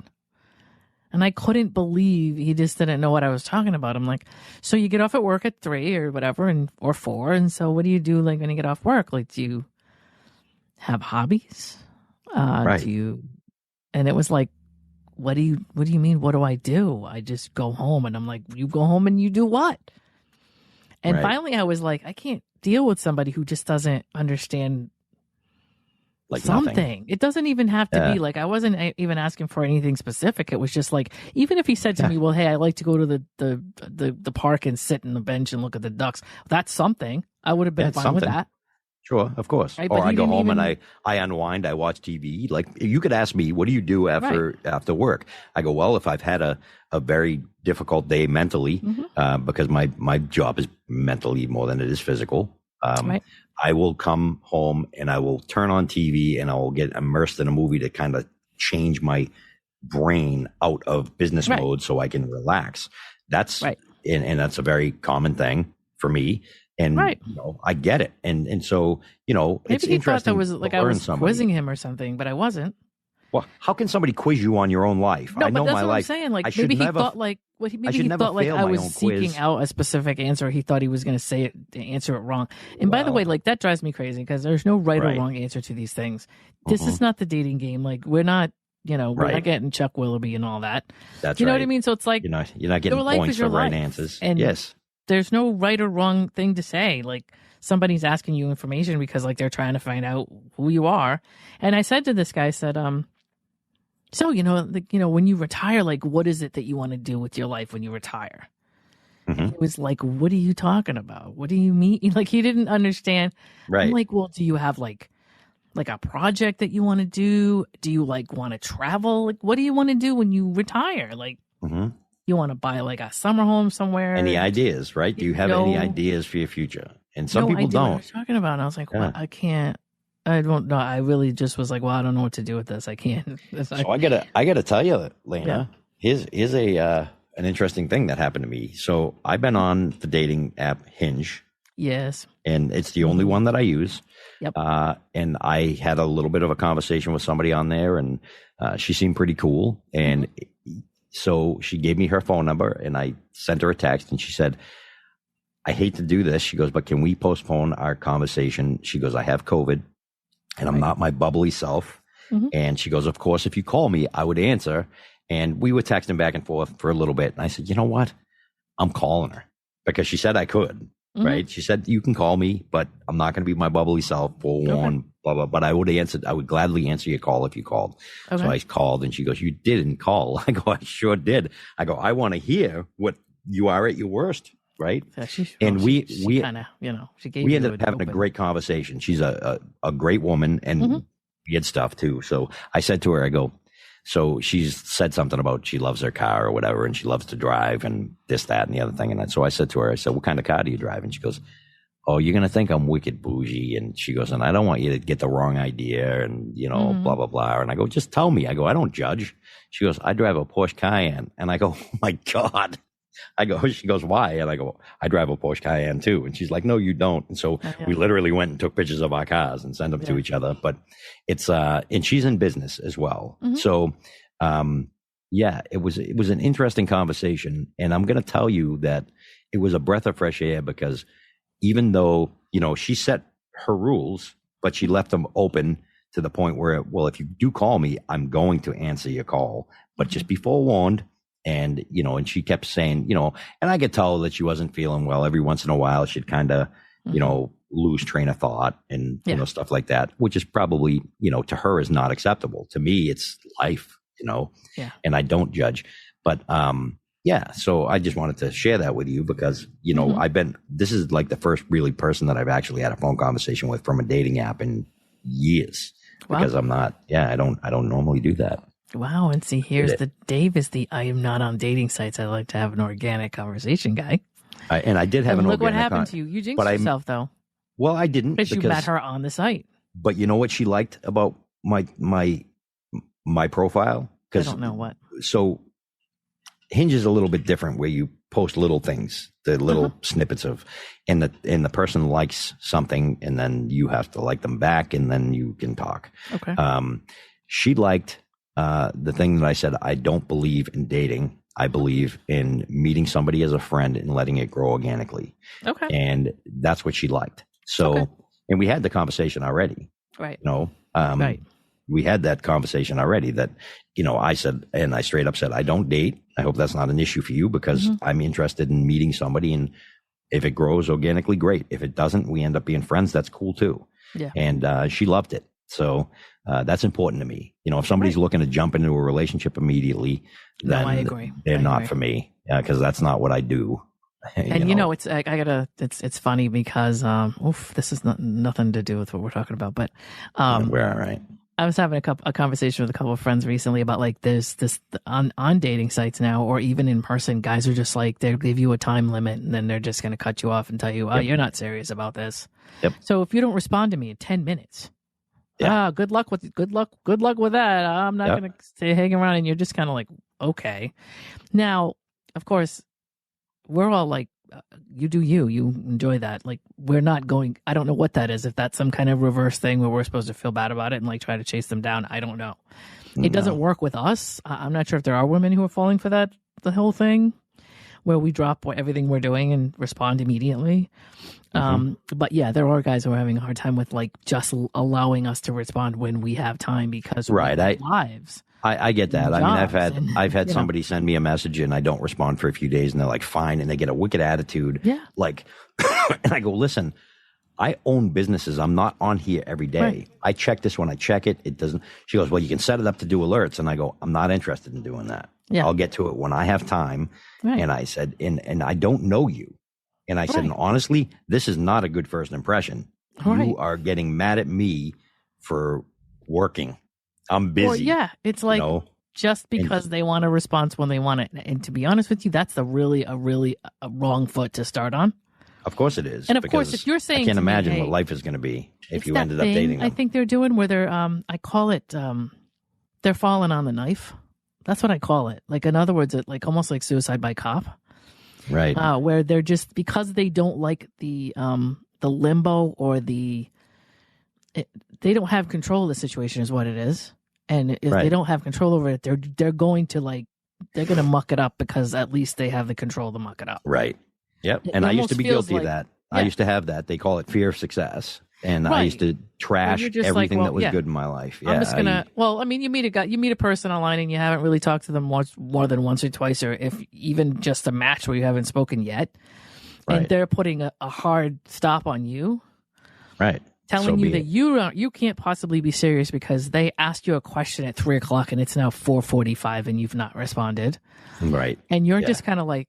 Speaker 1: And I couldn't believe he just didn't know what I was talking about. I'm like, so you get off at work at 3 or whatever, or 4. And so what do you do like when you get off work? Like, do you have hobbies? Do you, and it was like, what do you mean? What do? I just go home. And I'm like, you go home and you do what? And finally I was like, I can't deal with somebody who just doesn't understand
Speaker 2: like
Speaker 1: something.
Speaker 2: Nothing.
Speaker 1: It doesn't even have to be like, I wasn't even asking for anything specific. It was just like, even if he said to me, well, hey, I like to go to the park and sit on the bench and look at the ducks. That's something. I would have been fine with that.
Speaker 2: Sure, of course. Right, or I go home and I unwind, I watch TV. Like, you could ask me, what do you do after work? I go, well, if I've had a very difficult day mentally, because my job is mentally more than it is physical, I will come home and I will turn on TV and I will get immersed in a movie to kind of change my brain out of business mode so I can relax. That's and that's a very common thing for me. And I get it, and so maybe it's
Speaker 1: he
Speaker 2: interesting.
Speaker 1: Thought that was like I was quizzing him or something, but I wasn't.
Speaker 2: Well, how can somebody quiz you on your own life?
Speaker 1: No,
Speaker 2: I know
Speaker 1: but that's
Speaker 2: my
Speaker 1: what
Speaker 2: life.
Speaker 1: I'm saying. Like maybe he thought like I was seeking out a specific answer. He thought he was going to answer it wrong. And by the way, like that drives me crazy because there's no right or wrong answer to these things. This is not the dating game. Like we're not. We're not getting Chuck Willoughby and all that.
Speaker 2: That's
Speaker 1: you know what I mean. So it's like
Speaker 2: you're not getting points for right answers.
Speaker 1: And
Speaker 2: yes. There's
Speaker 1: no right or wrong thing to say. Like somebody's asking you information because like they're trying to find out who you are. And I said to this guy, I said, so, when you retire, like, what is it that you want to do with your life when you retire? It was like, what are you talking about? What do you mean? Like, he didn't understand.
Speaker 2: Right.
Speaker 1: I'm like, well, do you have like a project that you want to do? Do you like want to travel? Like, what do you want to do when you retire? Like, you want to buy like a summer home somewhere?
Speaker 2: Any ideas, right? Do you have any ideas for your future? And some people don't.
Speaker 1: What I was talking about. And I was like, well, I can't. I don't know. I really just was like, well, I don't know what to do with this. I can't.
Speaker 2: So I gotta tell you, Lana, here's an interesting thing that happened to me. So I've been on the dating app Hinge.
Speaker 1: Yes.
Speaker 2: And it's the only one that I use.
Speaker 1: Yep.
Speaker 2: And I had a little bit of a conversation with somebody on there, and she seemed pretty cool. And so she gave me her phone number, and I sent her a text, and she said, I hate to do this. She goes, but can we postpone our conversation? She goes, I have COVID. And I'm not my bubbly self. And she goes, of course, if you call me, I would answer. And we were texting back and forth for a little bit. And I said, you know what? I'm calling her because she said I could, right? She said, you can call me, but I'm not going to be my bubbly self, forewarned, blah, blah. But I would gladly answer your call if you called. Okay. So I called and she goes, you didn't call. I go, I sure did. I go, I want to hear what you are at your worst. Right. We ended up having a great conversation. She's a great woman and good stuff too. So I said to her, I go, so she's said something about she loves her car or whatever, and she loves to drive and this, that, and the other thing. And so I said to her, I said, what kind of car do you drive? And she goes, oh, you're going to think I'm wicked bougie. And she goes, and I don't want you to get the wrong idea and, blah, blah, blah. And I go, just tell me. I go, I don't judge. She goes, I drive a Porsche Cayenne. And I go, oh my God. She goes, why? And I go, I drive a Porsche Cayenne too. And she's like, no, you don't. And so we literally went and took pictures of our cars and sent them to each other. But it's, and she's in business as well. So, it was an interesting conversation. And I'm going to tell you that it was a breath of fresh air because even though, she set her rules, but she left them open to the point where, well, if you do call me, I'm going to answer your call, but just be forewarned. And, and she kept saying, and I could tell that she wasn't feeling well. Every once in a while, she'd kind of, lose train of thought and, stuff like that, which is probably, to her is not acceptable. To me, it's life, and I don't judge. But, so I just wanted to share that with you because, this is like the first really person that I've actually had a phone conversation with from a dating app in years. Wow. Because I don't normally do that.
Speaker 1: Wow. And see, Dave is I am not on dating sites. I like to have an organic conversation guy.
Speaker 2: I did have an organic.
Speaker 1: Look what happened to you. You jinxed yourself though.
Speaker 2: Well, I didn't.
Speaker 1: Because you met her on the site.
Speaker 2: But you know what she liked about my profile?
Speaker 1: I don't know what.
Speaker 2: So Hinge is a little bit different where you post little things, the little snippets of, and the person likes something and then you have to like them back and then you can talk.
Speaker 1: Okay.
Speaker 2: She liked the thing that I said, I don't believe in dating. I believe in meeting somebody as a friend and letting it grow organically. Okay. And that's what she liked. So, and we had the conversation already.
Speaker 1: Right.
Speaker 2: Right. We had that conversation already that, I said, and I straight up said, I don't date. I hope that's not an issue for you because I'm interested in meeting somebody. And if it grows organically, great. If it doesn't, we end up being friends. That's cool too. Yeah. And she loved it. So that's important to me. If somebody's looking to jump into a relationship immediately, then
Speaker 1: I agree.
Speaker 2: They're not for me because that's not what I do.
Speaker 1: And it's funny because this is nothing to do with what we're talking about, but
Speaker 2: we're all right.
Speaker 1: I was having a conversation with a couple of friends recently about like there's this on dating sites now, or even in person, guys are just like, they give you a time limit and then they're just going to cut you off and tell you, you're not serious about this. Yep. So if you don't respond to me in 10 minutes, good luck with that. I'm not going to stay hanging around. And you're just kind of like, okay. Now, of course, we're all like, you do you enjoy that. Like, we're not going, I don't know what that is. If that's some kind of reverse thing where we're supposed to feel bad about it and like try to chase them down. I don't know. It doesn't work with us. I'm not sure if there are women who are falling for that, the whole thing where we drop everything we're doing and respond immediately. But yeah, there are guys who are having a hard time with like just allowing us to respond when we have time because we have lives.
Speaker 2: I get that. I mean, I've had somebody send me a message and I don't respond for a few days and they're like, fine. And they get a wicked attitude. Yeah. Like, and I go, listen, I own businesses. I'm not on here every day. Right. I check this when I check it. It doesn't. She goes, well, you can set it up to do alerts. And I go, I'm not interested in doing that. Yeah. I'll get to it when I have time. Right. And I said, and I don't know you. And I said, and honestly, this is not a good first impression. You are getting mad at me for working. I'm busy. Well,
Speaker 1: yeah, it's like just because they want a response when they want it. And to be honest with you, that's a really wrong foot to start on.
Speaker 2: Of course it is.
Speaker 1: And of course, if you're saying,
Speaker 2: I can't imagine what life is going to be if you ended up dating them.
Speaker 1: I think they're doing where they're, I call it, they're falling on the knife. That's what I call it. Like, in other words, like almost like suicide by cop.
Speaker 2: Right.
Speaker 1: Where they're just, because they don't like the limbo or they don't have control of the situation is what it is. And if they don't have control over it, they're going to muck it up because at least they have the control to muck it up.
Speaker 2: Right. Yep. And I used to be guilty of that. Yeah. I used to have that. They call it fear of success. And I used to trash everything that was good in my life. Yeah.
Speaker 1: I'm just you meet a person online and you haven't really talked to them more than once or twice, or if even just a match where you haven't spoken yet. Right. And they're putting a hard stop on you.
Speaker 2: Right.
Speaker 1: Telling you that you can't possibly be serious because they asked you a question at 3:00 and it's now 4:45 and you've not responded.
Speaker 2: Right.
Speaker 1: And you're just kind of like,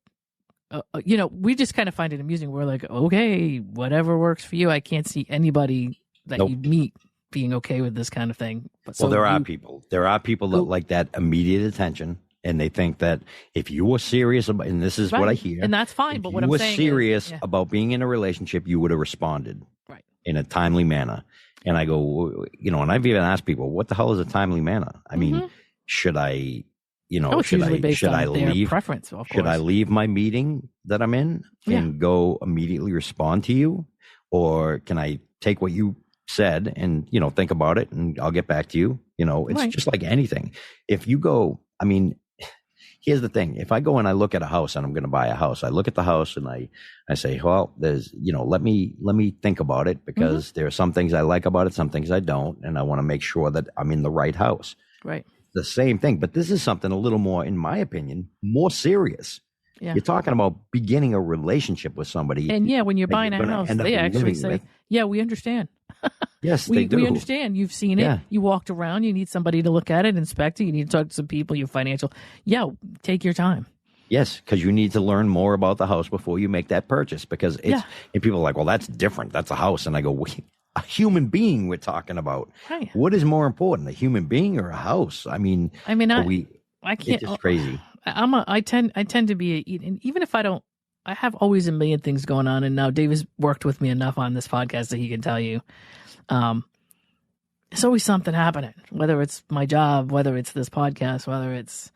Speaker 1: we just kind of find it amusing. We're like, okay, whatever works for you. I can't see anybody that you meet being okay with this kind of thing. But
Speaker 2: there are people that like that immediate attention. And they think that if you were serious about, and this is what I hear,
Speaker 1: and that's fine. But what I'm saying
Speaker 2: is, you were serious about being in a relationship, you would have responded.
Speaker 1: Right.
Speaker 2: In a timely manner. And I go, and I've even asked people, what the hell is a timely manner? I mean, should I, should I leave
Speaker 1: preference? Of course.
Speaker 2: Should I leave my meeting that I'm in and go immediately respond to you? Or can I take what you said and, think about it and I'll get back to you? It's just like anything. If you go, here's the thing. If I go and I look at a house and I'm going to buy a house, I look at the house and I say, well, there's, let me think about it, because there are some things I like about it, some things I don't. And I want to make sure that I'm in the right house.
Speaker 1: Right.
Speaker 2: The same thing. But this is something a little more, in my opinion, more serious. Yeah. You're talking about beginning a relationship with somebody.
Speaker 1: And when you're buying a house, they actually say, yeah, we understand.
Speaker 2: Yes, they do.
Speaker 1: We understand. You've seen it. Yeah. You walked around. You need somebody to look at it, inspect it. You need to talk to some people, your financial. Yeah, take your time.
Speaker 2: Yes, because you need to learn more about the house before you make that purchase. Because and people are like, well, that's different. That's a house. And I go, a human being we're talking about. Right. What is more important, a human being or a house? I mean, I can't. It's just crazy.
Speaker 1: I tend to be, even if I don't, I have always a million things going on. And now Dave has worked with me enough on this podcast that he can tell you, there's always something happening, whether it's my job, whether it's this podcast, whether it's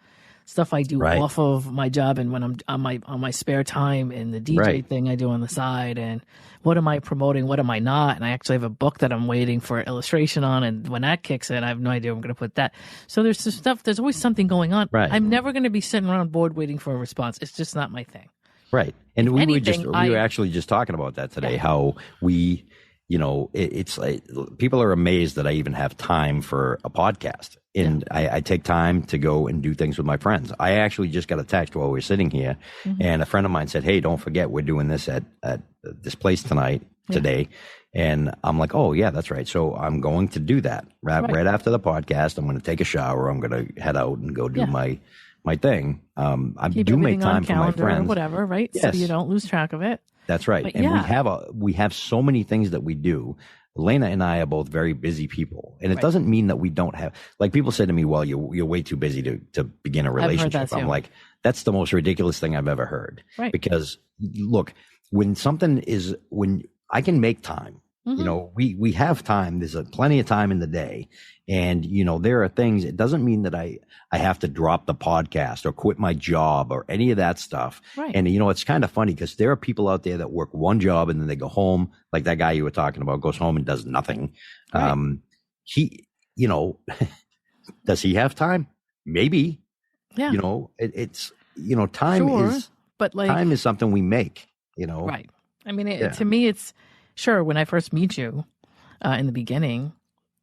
Speaker 1: stuff I do off of my job, and when I'm on my spare time, and the DJ thing I do on the side, and what am I promoting, what am I not? And I actually have a book that I'm waiting for illustration on, and when that kicks in, I have no idea where I'm going to put that. So there's this stuff. There's always something going on. Right. I'm never going to be sitting around bored waiting for a response. It's just not my thing.
Speaker 2: Right. And we were actually just talking about that today. How we, it's like people are amazed that I even have time for a podcast. And I take time to go and do things with my friends. I actually just got a text while we were sitting here, and a friend of mine said, hey, don't forget, we're doing this at this place today. And I'm like, oh, yeah, that's right. So I'm going to do that right after the podcast. I'm going to take a shower. I'm going to head out and go do my thing. I do make time for my friends.
Speaker 1: Or whatever, right? Yes. So you don't lose track of it.
Speaker 2: That's right. But we have so many things that we do. Lana and I are both very busy people, and it doesn't mean that we don't have, like, people say to me, well, you're way too busy to begin a relationship. I'm like, that's the most ridiculous thing I've ever heard. Right. Because look, when I can make time, we have time. There's plenty of time in the day. And, there are things, it doesn't mean that I have to drop the podcast or quit my job or any of that stuff. Right. And, it's kind of funny because there are people out there that work one job and then they go home, like that guy you were talking about goes home and does nothing. Right. He, does he have time? Maybe. Yeah. It's, time is, but time is something we make,
Speaker 1: Right. I mean, to me, it's sure when I first meet you in the beginning.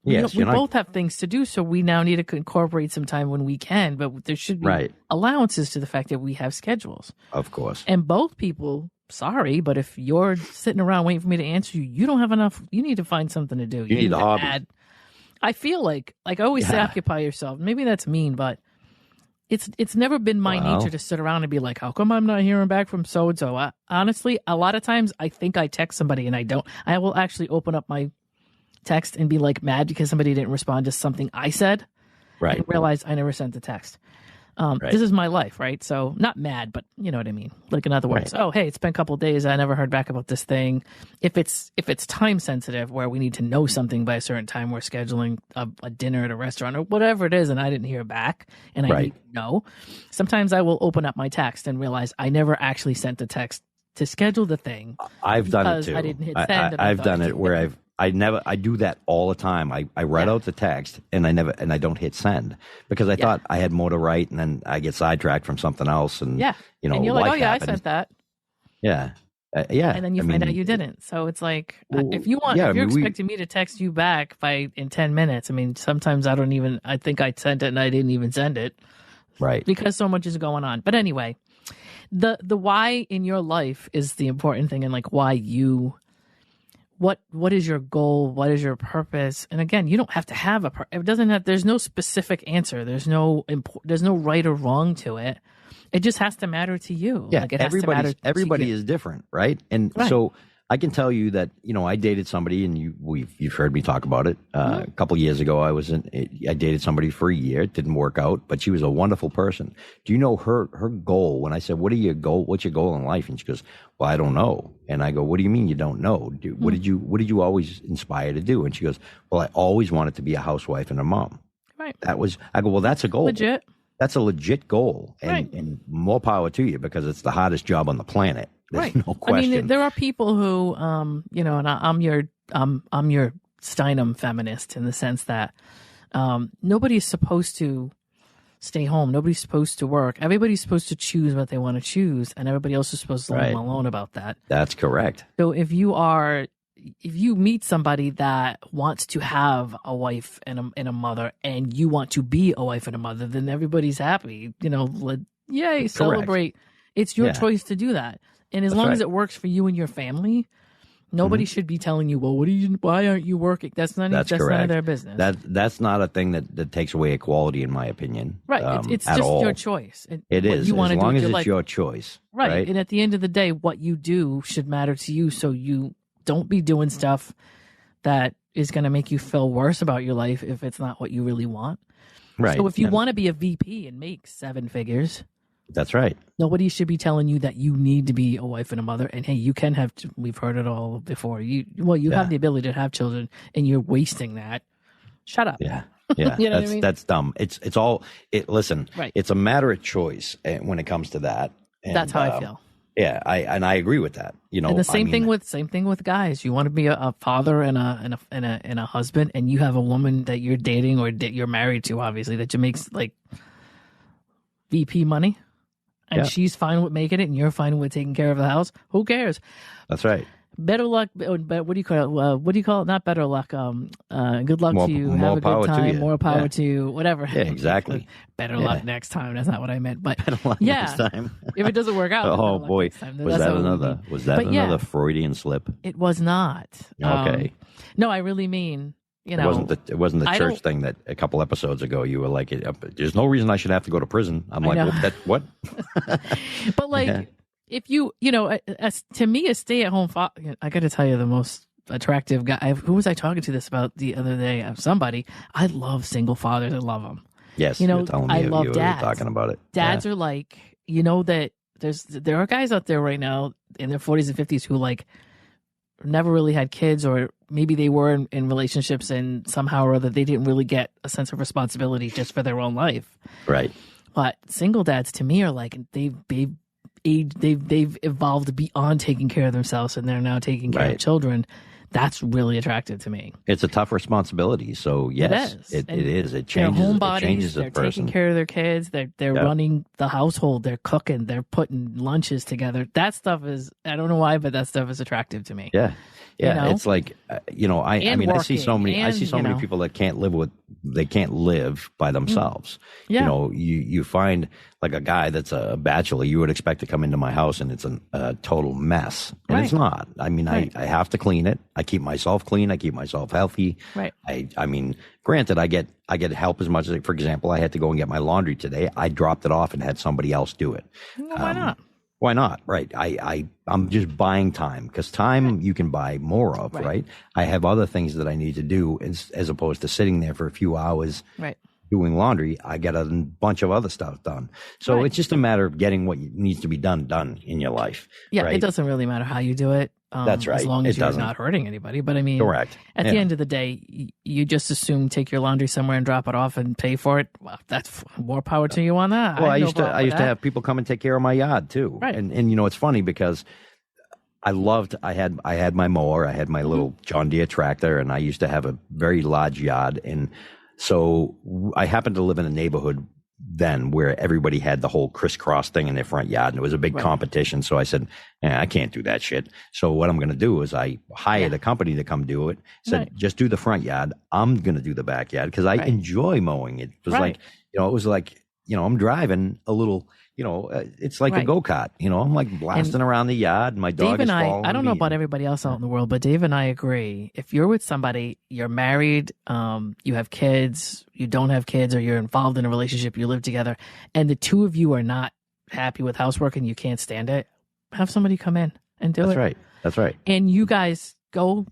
Speaker 1: Yes, we both have things to do, so we now need to incorporate some time when we can, but there should be allowances to the fact that we have schedules.
Speaker 2: Of course.
Speaker 1: And both people, sorry, but if you're sitting around waiting for me to answer you, you don't have enough. You need to find something to do.
Speaker 2: You need a hobby.
Speaker 1: I feel like I always say, occupy yourself. Maybe that's mean, but it's never been my nature to sit around and be like, how come I'm not hearing back from so-and-so? Honestly, a lot of times I think I text somebody and I don't. I will actually open up my text and be like mad because somebody didn't respond to something I said, and realize I never sent the text. This is my life, right? So not mad, but you know what I mean. Like, in other words, oh, hey, it's been a couple of days. I never heard back about this thing. If it's time sensitive where we need to know something by a certain time, we're scheduling a dinner at a restaurant or whatever it is, and I didn't hear back and I need to know. Sometimes I will open up my text and realize I never actually sent the text to schedule the thing.
Speaker 2: I've done it too.
Speaker 1: I didn't hit send.
Speaker 2: I've done it where I do that all the time. I write out the text and I don't hit send because I thought I had more to write, and then I get sidetracked from something else, and and
Speaker 1: you're like, oh yeah, happens. I sent that.
Speaker 2: Yeah.
Speaker 1: And then you find out you didn't. So it's like, if you're expecting me to text you back in 10 minutes, I mean, sometimes I think I sent it and I didn't even send it.
Speaker 2: Right.
Speaker 1: Because so much is going on. But anyway, the why in your life is the important thing, and like why you. What is your goal? What is your purpose? And again, you don't have to have there's no specific answer. There's no right or wrong to it. It just has to matter to you.
Speaker 2: Yeah, everybody is different, right? And so I can tell you that, I dated somebody, and you've heard me talk about it. A couple of years ago, I dated somebody for a year. It didn't work out, but she was a wonderful person. Do you know her goal? When I said, what's your goal in life? And she goes, well, I don't know. And I go, what do you mean you don't know? What did you always inspire to do? And she goes, well, I always wanted to be a housewife and a mom. Right. I go, well, that's a goal.
Speaker 1: Legit.
Speaker 2: That's a legit goal, and more power to you, because it's the hardest job on the planet. There's no question.
Speaker 1: I mean, there are people who, and I'm your Steinem feminist in the sense that nobody's supposed to stay home. Nobody's supposed to work. Everybody's supposed to choose what they want to choose, and everybody else is supposed to leave them alone about that.
Speaker 2: That's correct.
Speaker 1: So if you meet somebody that wants to have a wife and a mother, and you want to be a wife and a mother, then everybody's happy. Yay, celebrate. It's your choice to do that. And as long as it works for you and your family, nobody should be telling you, well, why aren't you working? That's none of their business.
Speaker 2: That's not a thing that takes away equality, in my opinion.
Speaker 1: Right. It's just your choice.
Speaker 2: It is.
Speaker 1: You
Speaker 2: as long as it's your choice. Right.
Speaker 1: And at the end of the day, what you do should matter to you. So you don't be doing stuff that is going to make you feel worse about your life if it's not what you really want.
Speaker 2: Right.
Speaker 1: So if you want to be a VP and make 7 figures,
Speaker 2: that's right.
Speaker 1: nobody should be telling you that you need to be a wife and a mother. And hey, you can have. We've heard it all before. You have the ability to have children, and you're wasting that. Shut up.
Speaker 2: Yeah.
Speaker 1: You know what I mean?
Speaker 2: That's dumb. It's all. Listen.
Speaker 1: Right.
Speaker 2: It's a matter of choice when it comes to that. And,
Speaker 1: that's how I feel.
Speaker 2: Yeah, I agree with that.
Speaker 1: And the same thing with guys. You want to be a father and a husband, and you have a woman that you're dating or that you're married to, obviously, that makes like VP money, and she's fine with making it, and you're fine with taking care of the house. Who cares?
Speaker 2: That's right.
Speaker 1: Better luck. What do you call it? What do you call it? Not better luck. Good luck to you. Have a good time. More power to you. Whatever.
Speaker 2: Yeah, exactly.
Speaker 1: Better luck next time. That's not what I meant. But
Speaker 2: better luck next time.
Speaker 1: If it doesn't work out.
Speaker 2: Oh boy, was that another Freudian slip?
Speaker 1: It was not.
Speaker 2: Okay.
Speaker 1: No, I really mean.
Speaker 2: It wasn't the church thing that a couple episodes ago you were like, there's no reason I should have to go to prison. I'm like, well, what?
Speaker 1: But like. If to me, a stay-at-home father, I got to tell you, the most attractive guy. Who was I talking to this about the other day? Somebody. I love single fathers. I love them.
Speaker 2: Yes, you're telling me I love dads. Talking about it.
Speaker 1: Dads are like, that there are guys out there right now in their 40s and 50s who like never really had kids, or maybe they were in relationships and somehow or other they didn't really get a sense of responsibility just for their own life.
Speaker 2: Right.
Speaker 1: But single dads to me are like they've evolved beyond taking care of themselves, and they're now taking care of children. That's really attractive to me.
Speaker 2: It's a tough responsibility. So yes, it is. It changes.
Speaker 1: They're homebodies.
Speaker 2: It changes
Speaker 1: they're taking care of their kids. They're running the household. They're cooking. They're putting lunches together. That stuff is, I don't know why, but that stuff is attractive to me.
Speaker 2: Yeah. Yeah. It's like, I see so many people that can't live by themselves.
Speaker 1: Yeah.
Speaker 2: You find like a guy that's a bachelor, you would expect to come into my house and it's a total mess. And it's not. I mean, I have to clean it. I keep myself clean. I keep myself healthy.
Speaker 1: Right.
Speaker 2: I mean, granted, I get help as much as, for example, I had to go and get my laundry today. I dropped it off and had somebody else do it.
Speaker 1: Well, why not?
Speaker 2: Why not? Right. I'm just buying time, because time you can buy more of, right? I have other things that I need to do as opposed to sitting there for a few hours doing laundry. I get a bunch of other stuff done. So it's just a matter of getting what needs to be done in your life.
Speaker 1: Yeah. Right? It doesn't really matter how you do it.
Speaker 2: That's right.
Speaker 1: As long as you're not hurting anybody. But I mean,
Speaker 2: correct.
Speaker 1: At the end of the day, you just assume take your laundry somewhere and drop it off and pay for it. Well, that's more power to you on that.
Speaker 2: Well, I used to have people come and take care of my yard too.
Speaker 1: Right.
Speaker 2: And it's funny because I had my mower, I had my little John Deere tractor, and I used to have a very large yard. And so I happened to live in a neighborhood then where everybody had the whole crisscross thing in their front yard, and it was a big competition. So I said, I can't do that shit. So what I'm going to do is I hired a company to come do it. Said, just do the front yard. I'm going to do the backyard because I enjoy mowing. It was like, I'm driving a little, it's like a go-kart, I'm like blasting around the yard, and my dog
Speaker 1: Dave and
Speaker 2: is following
Speaker 1: I don't know about everybody else out in the world, but Dave and I agree. If you're with somebody, you're married, you have kids, you don't have kids, or you're involved in a relationship, you live together, and the two of you are not happy with housework and you can't stand it, have somebody come in and do it.
Speaker 2: That's right.
Speaker 1: And you guys go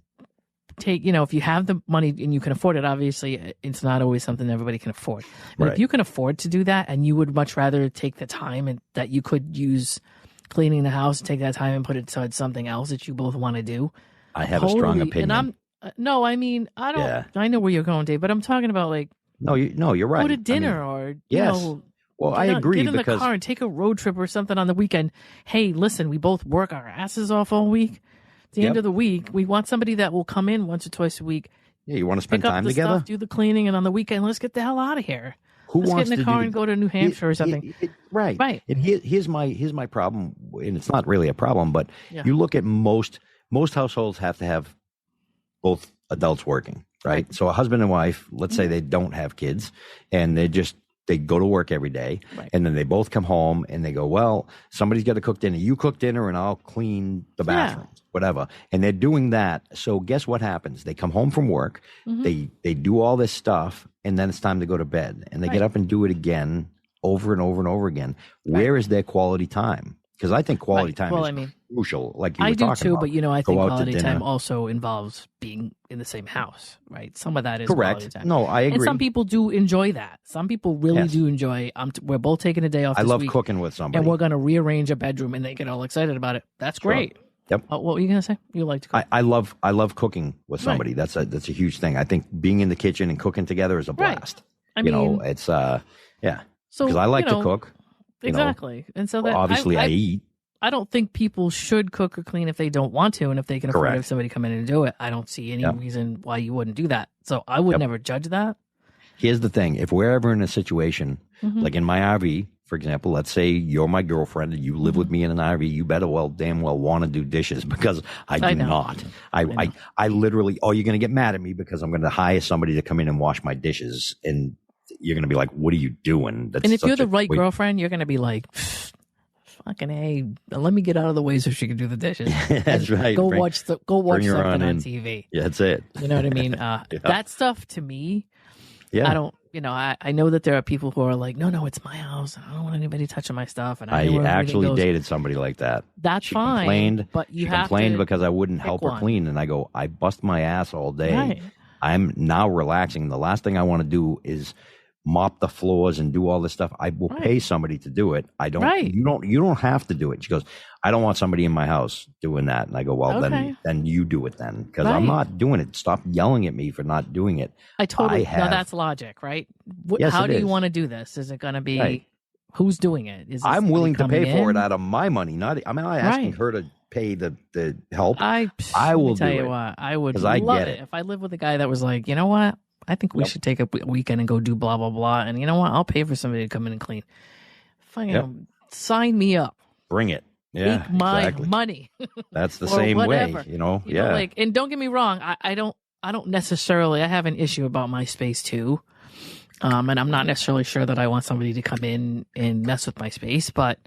Speaker 1: take, if you have the money and you can afford it, obviously it's not always something everybody can afford. But if you can afford to do that, and you would much rather take the time and that you could use cleaning the house, take that time and put it towards something else that you both want to do.
Speaker 2: I have a strong opinion.
Speaker 1: And I know where you're going, Dave, but I'm talking about like,
Speaker 2: No, you're right.
Speaker 1: Go to dinner or,
Speaker 2: well, I agree.
Speaker 1: Get in the car and take a road trip or something on the weekend. Hey, listen, we both work our asses off all week. At the end of the week, we want somebody that will come in once or twice a week.
Speaker 2: Yeah, you want to spend
Speaker 1: time
Speaker 2: together?
Speaker 1: Stuff, do the cleaning, and on the weekend, let's get the hell out of here.
Speaker 2: Who
Speaker 1: Let's
Speaker 2: wants
Speaker 1: get in
Speaker 2: to
Speaker 1: the car
Speaker 2: do
Speaker 1: and go to New Hampshire or something.
Speaker 2: Right.
Speaker 1: Right.
Speaker 2: And here's my problem, and it's not really a problem, but you look at most households have to have both adults working, right? So a husband and wife, let's say they don't have kids, and they go to work every day, and then they both come home and they go, well, somebody's got to cook dinner. You cook dinner and I'll clean the bathrooms, whatever. And they're doing that. So guess what happens? They come home from work, they do all this stuff, and then it's time to go to bed. And they get up and do it again over and over and over again. Where is their quality time? Because I think quality time is crucial, like you were talking about.
Speaker 1: I do too, but I think quality time also involves being in the same house, right? Some of that is quality time.
Speaker 2: No, I agree.
Speaker 1: And some people do enjoy that. Some people really do enjoy, we're both taking a day off this week.
Speaker 2: I love cooking with somebody.
Speaker 1: And we're going to rearrange a bedroom, and they get all excited about it. That's great.
Speaker 2: Yep.
Speaker 1: What were you going to say? You like to cook?
Speaker 2: I love cooking with somebody. That's a huge thing. I think being in the kitchen and cooking together is a blast. I mean, it's So because I like to cook.
Speaker 1: Exactly. And so that
Speaker 2: obviously I eat.
Speaker 1: I don't think people should cook or clean if they don't want to, and if they can afford to have somebody come in and do it. I don't see any reason why you wouldn't do that. So I would never judge that.
Speaker 2: Here's the thing: if we're ever in a situation like in my RV, for example, let's say you're my girlfriend and you live with me in an RV, you better damn well want to do dishes, because I do not. I literally, you're going to get mad at me because I'm going to hire somebody to come in and wash my dishes, and you're going to be like, "What are you doing?"
Speaker 1: And if you're the right girlfriend, you're going to be like, fucking hey, let me get out of the way so she can do the dishes.
Speaker 2: That's right.
Speaker 1: Go watch something on TV.
Speaker 2: Yeah, that's it.
Speaker 1: You know what I mean? That stuff to me, I don't. I know that there are people who are like, no, it's my house. I don't want anybody touching my stuff. And I
Speaker 2: actually dated somebody like that.
Speaker 1: That's fine.
Speaker 2: Complained,
Speaker 1: but she
Speaker 2: complained because I wouldn't help her clean, and I go, I bust my ass all day. Right. I'm now relaxing. The last thing I want to do is mop the floors and do all this stuff. I will pay somebody to do it. I don't. Right. You don't have to do it. She goes, I don't want somebody in my house doing that. And I go, well, then you do it then, because I'm not doing it. Stop yelling at me for not doing it.
Speaker 1: No, that's logic, right?
Speaker 2: Yes,
Speaker 1: how do you want to do this? Is it going to be who's doing it?
Speaker 2: I'm willing to pay for it out of my money. I'm not asking her to pay the help. I will tell you what, I would love it if I lived with a guy that was like, you know what? I think we should take a weekend and go do blah, blah, blah. And you know what? I'll pay for somebody to come in and clean. Sign me up. Bring it. Yeah,
Speaker 1: take my money.
Speaker 2: That's the same
Speaker 1: whatever.
Speaker 2: way,
Speaker 1: and don't get me wrong. I don't necessarily, I have an issue about my space too. And I'm not necessarily sure that I want somebody to come in and mess with my space, but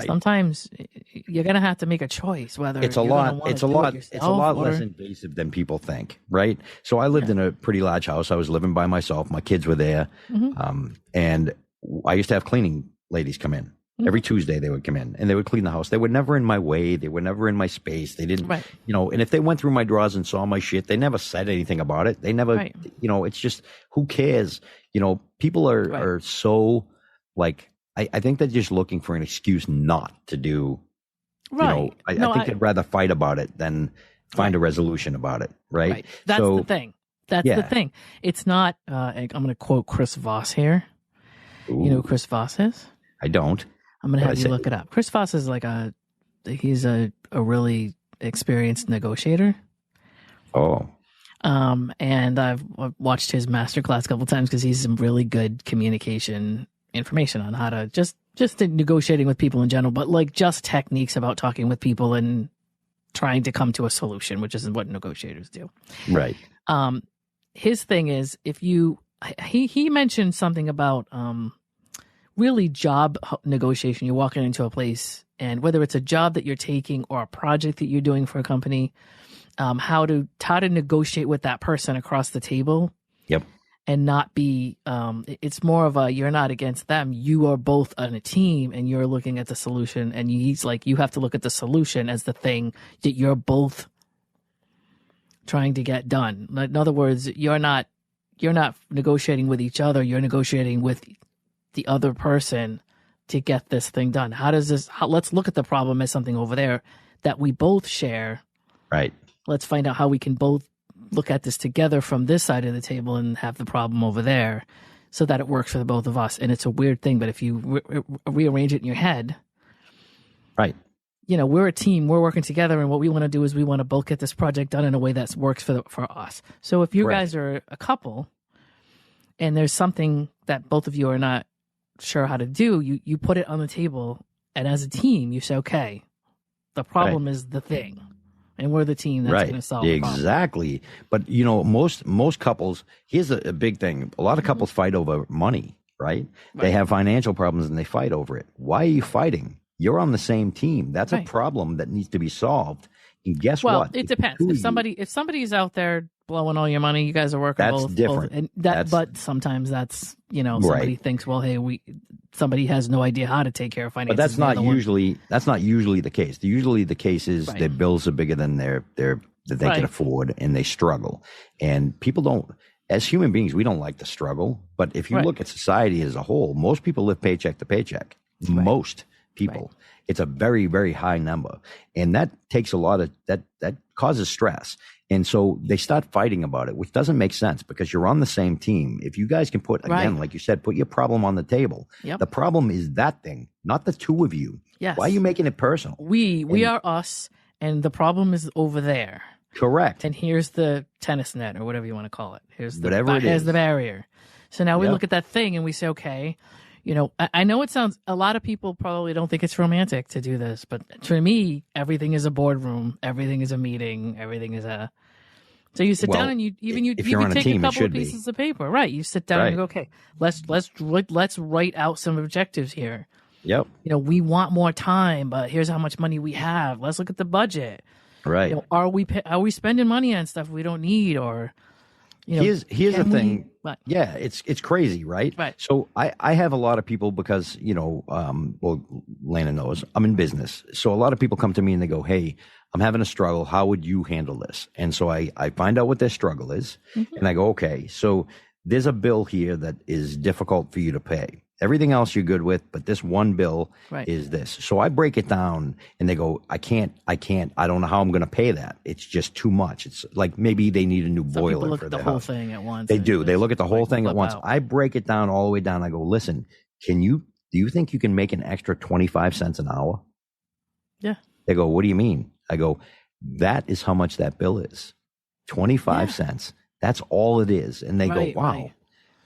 Speaker 1: sometimes you're going to have to make a choice whether
Speaker 2: it's a lot less invasive than people think, right? So I lived in a pretty large house. I was living by myself. My kids were there. And I used to have cleaning ladies come in. Every Tuesday they would come in and they would clean the house. They were never in my way. They were never in my space. They didn't, and if they went through my drawers and saw my shit, they never said anything about it. They never, it's just, who cares? People are so like, I think they're just looking for an excuse not to do, I think they'd rather fight about it than find a resolution about it. Right.
Speaker 1: That's the thing. The thing. It's not, I'm going to quote Chris Voss here. Ooh. You know who Chris Voss is?
Speaker 2: I don't.
Speaker 1: I'm going to have you look it up. Chris Voss is he's a really experienced negotiator.
Speaker 2: Oh.
Speaker 1: And I've watched his masterclass a couple times because he's some really good communication information on how to just negotiating with people in general, but like just techniques about talking with people and trying to come to a solution, which isn't what negotiators do.
Speaker 2: Right.
Speaker 1: His thing is he mentioned something about, really job negotiation. You're walking into a place, and whether it's a job that you're taking or a project that you're doing for a company, how to negotiate with that person across the table.
Speaker 2: Yep.
Speaker 1: And not be, it's more of you're not against them. You are both on a team and you're looking at the solution, and he's like, you have to look at the solution as the thing that you're both trying to get done. In other words, you're not negotiating with each other. You're negotiating with the other person to get this thing done. Let's look at the problem as something over there that we both share.
Speaker 2: Right.
Speaker 1: Let's find out how we can both look at this together from this side of the table and have the problem over there so that it works for the both of us. And it's a weird thing, but if you rearrange it in your head,
Speaker 2: right.
Speaker 1: We're a team, we're working together, and what we want to do is we want to both get this project done in a way that works for us. So if you guys are a couple and there's something that both of you are not sure how to do, you put it on the table, and as a team, you say, okay, the problem is the thing, and we're the team that's going to solve the problem.
Speaker 2: Exactly. But, most couples, here's a big thing. A lot of couples fight over money, right? They have financial problems and they fight over it. Why are you fighting? You're on the same team. That's a problem that needs to be solved. And guess what?
Speaker 1: Well, it depends. If somebody's out there blowing all your money, you guys are working
Speaker 2: that's different.
Speaker 1: And but sometimes that's, somebody thinks, well, hey, somebody has no idea how to take care of finances.
Speaker 2: But that's not usually the case. Usually the case is their bills are bigger than that they can afford, and they struggle. And people don't, as human beings, we don't like to struggle. But if you look at society as a whole, most people live paycheck to paycheck. Most people. It's a very, very high number. And that takes a lot of, that causes stress. And so they start fighting about it, which doesn't make sense because you're on the same team. If you guys can put, again, like you said, put your problem on the table. The problem is that thing, not the two of you.
Speaker 1: Yes.
Speaker 2: Why are you making it personal?
Speaker 1: We are us, and the problem is over there.
Speaker 2: Correct.
Speaker 1: And here's the tennis net, or whatever you want to call it. Here's the barrier. So now we look at that thing and we say, okay, I know it sounds, a lot of people probably don't think it's romantic to do this, but for me, everything is a boardroom, everything is a meeting, everything is so you sit down and you take a couple of pieces of paper, right? You sit down and you go, okay, let's write out some objectives here.
Speaker 2: Yep.
Speaker 1: We want more time, but here's how much money we have. Let's look at the budget.
Speaker 2: Right.
Speaker 1: Are we spending money on stuff we don't need, or
Speaker 2: here's the thing. Yeah, it's crazy, right?
Speaker 1: Right.
Speaker 2: So I have a lot of people because, Lana knows I'm in business. So a lot of people come to me and they go, hey, I'm having a struggle. How would you handle this? And so I find out what their struggle is. And I go, okay, so there's a bill here that is difficult for you to pay. Everything else you're good with, but this one bill is this. So I break it down and they go, I don't know how I'm going to pay that. It's just too much. It's like maybe they need a new boiler.
Speaker 1: People look
Speaker 2: for
Speaker 1: at the
Speaker 2: their
Speaker 1: whole
Speaker 2: house.
Speaker 1: thing at once.
Speaker 2: They do. They look at the whole thing at once. I break it down all the way down. I go, listen, do you think you can make an extra 25 cents an hour?
Speaker 1: Yeah.
Speaker 2: They go, what do you mean? I go, that is how much that bill is. 25 cents. That's all it is. And they go, wow. Right.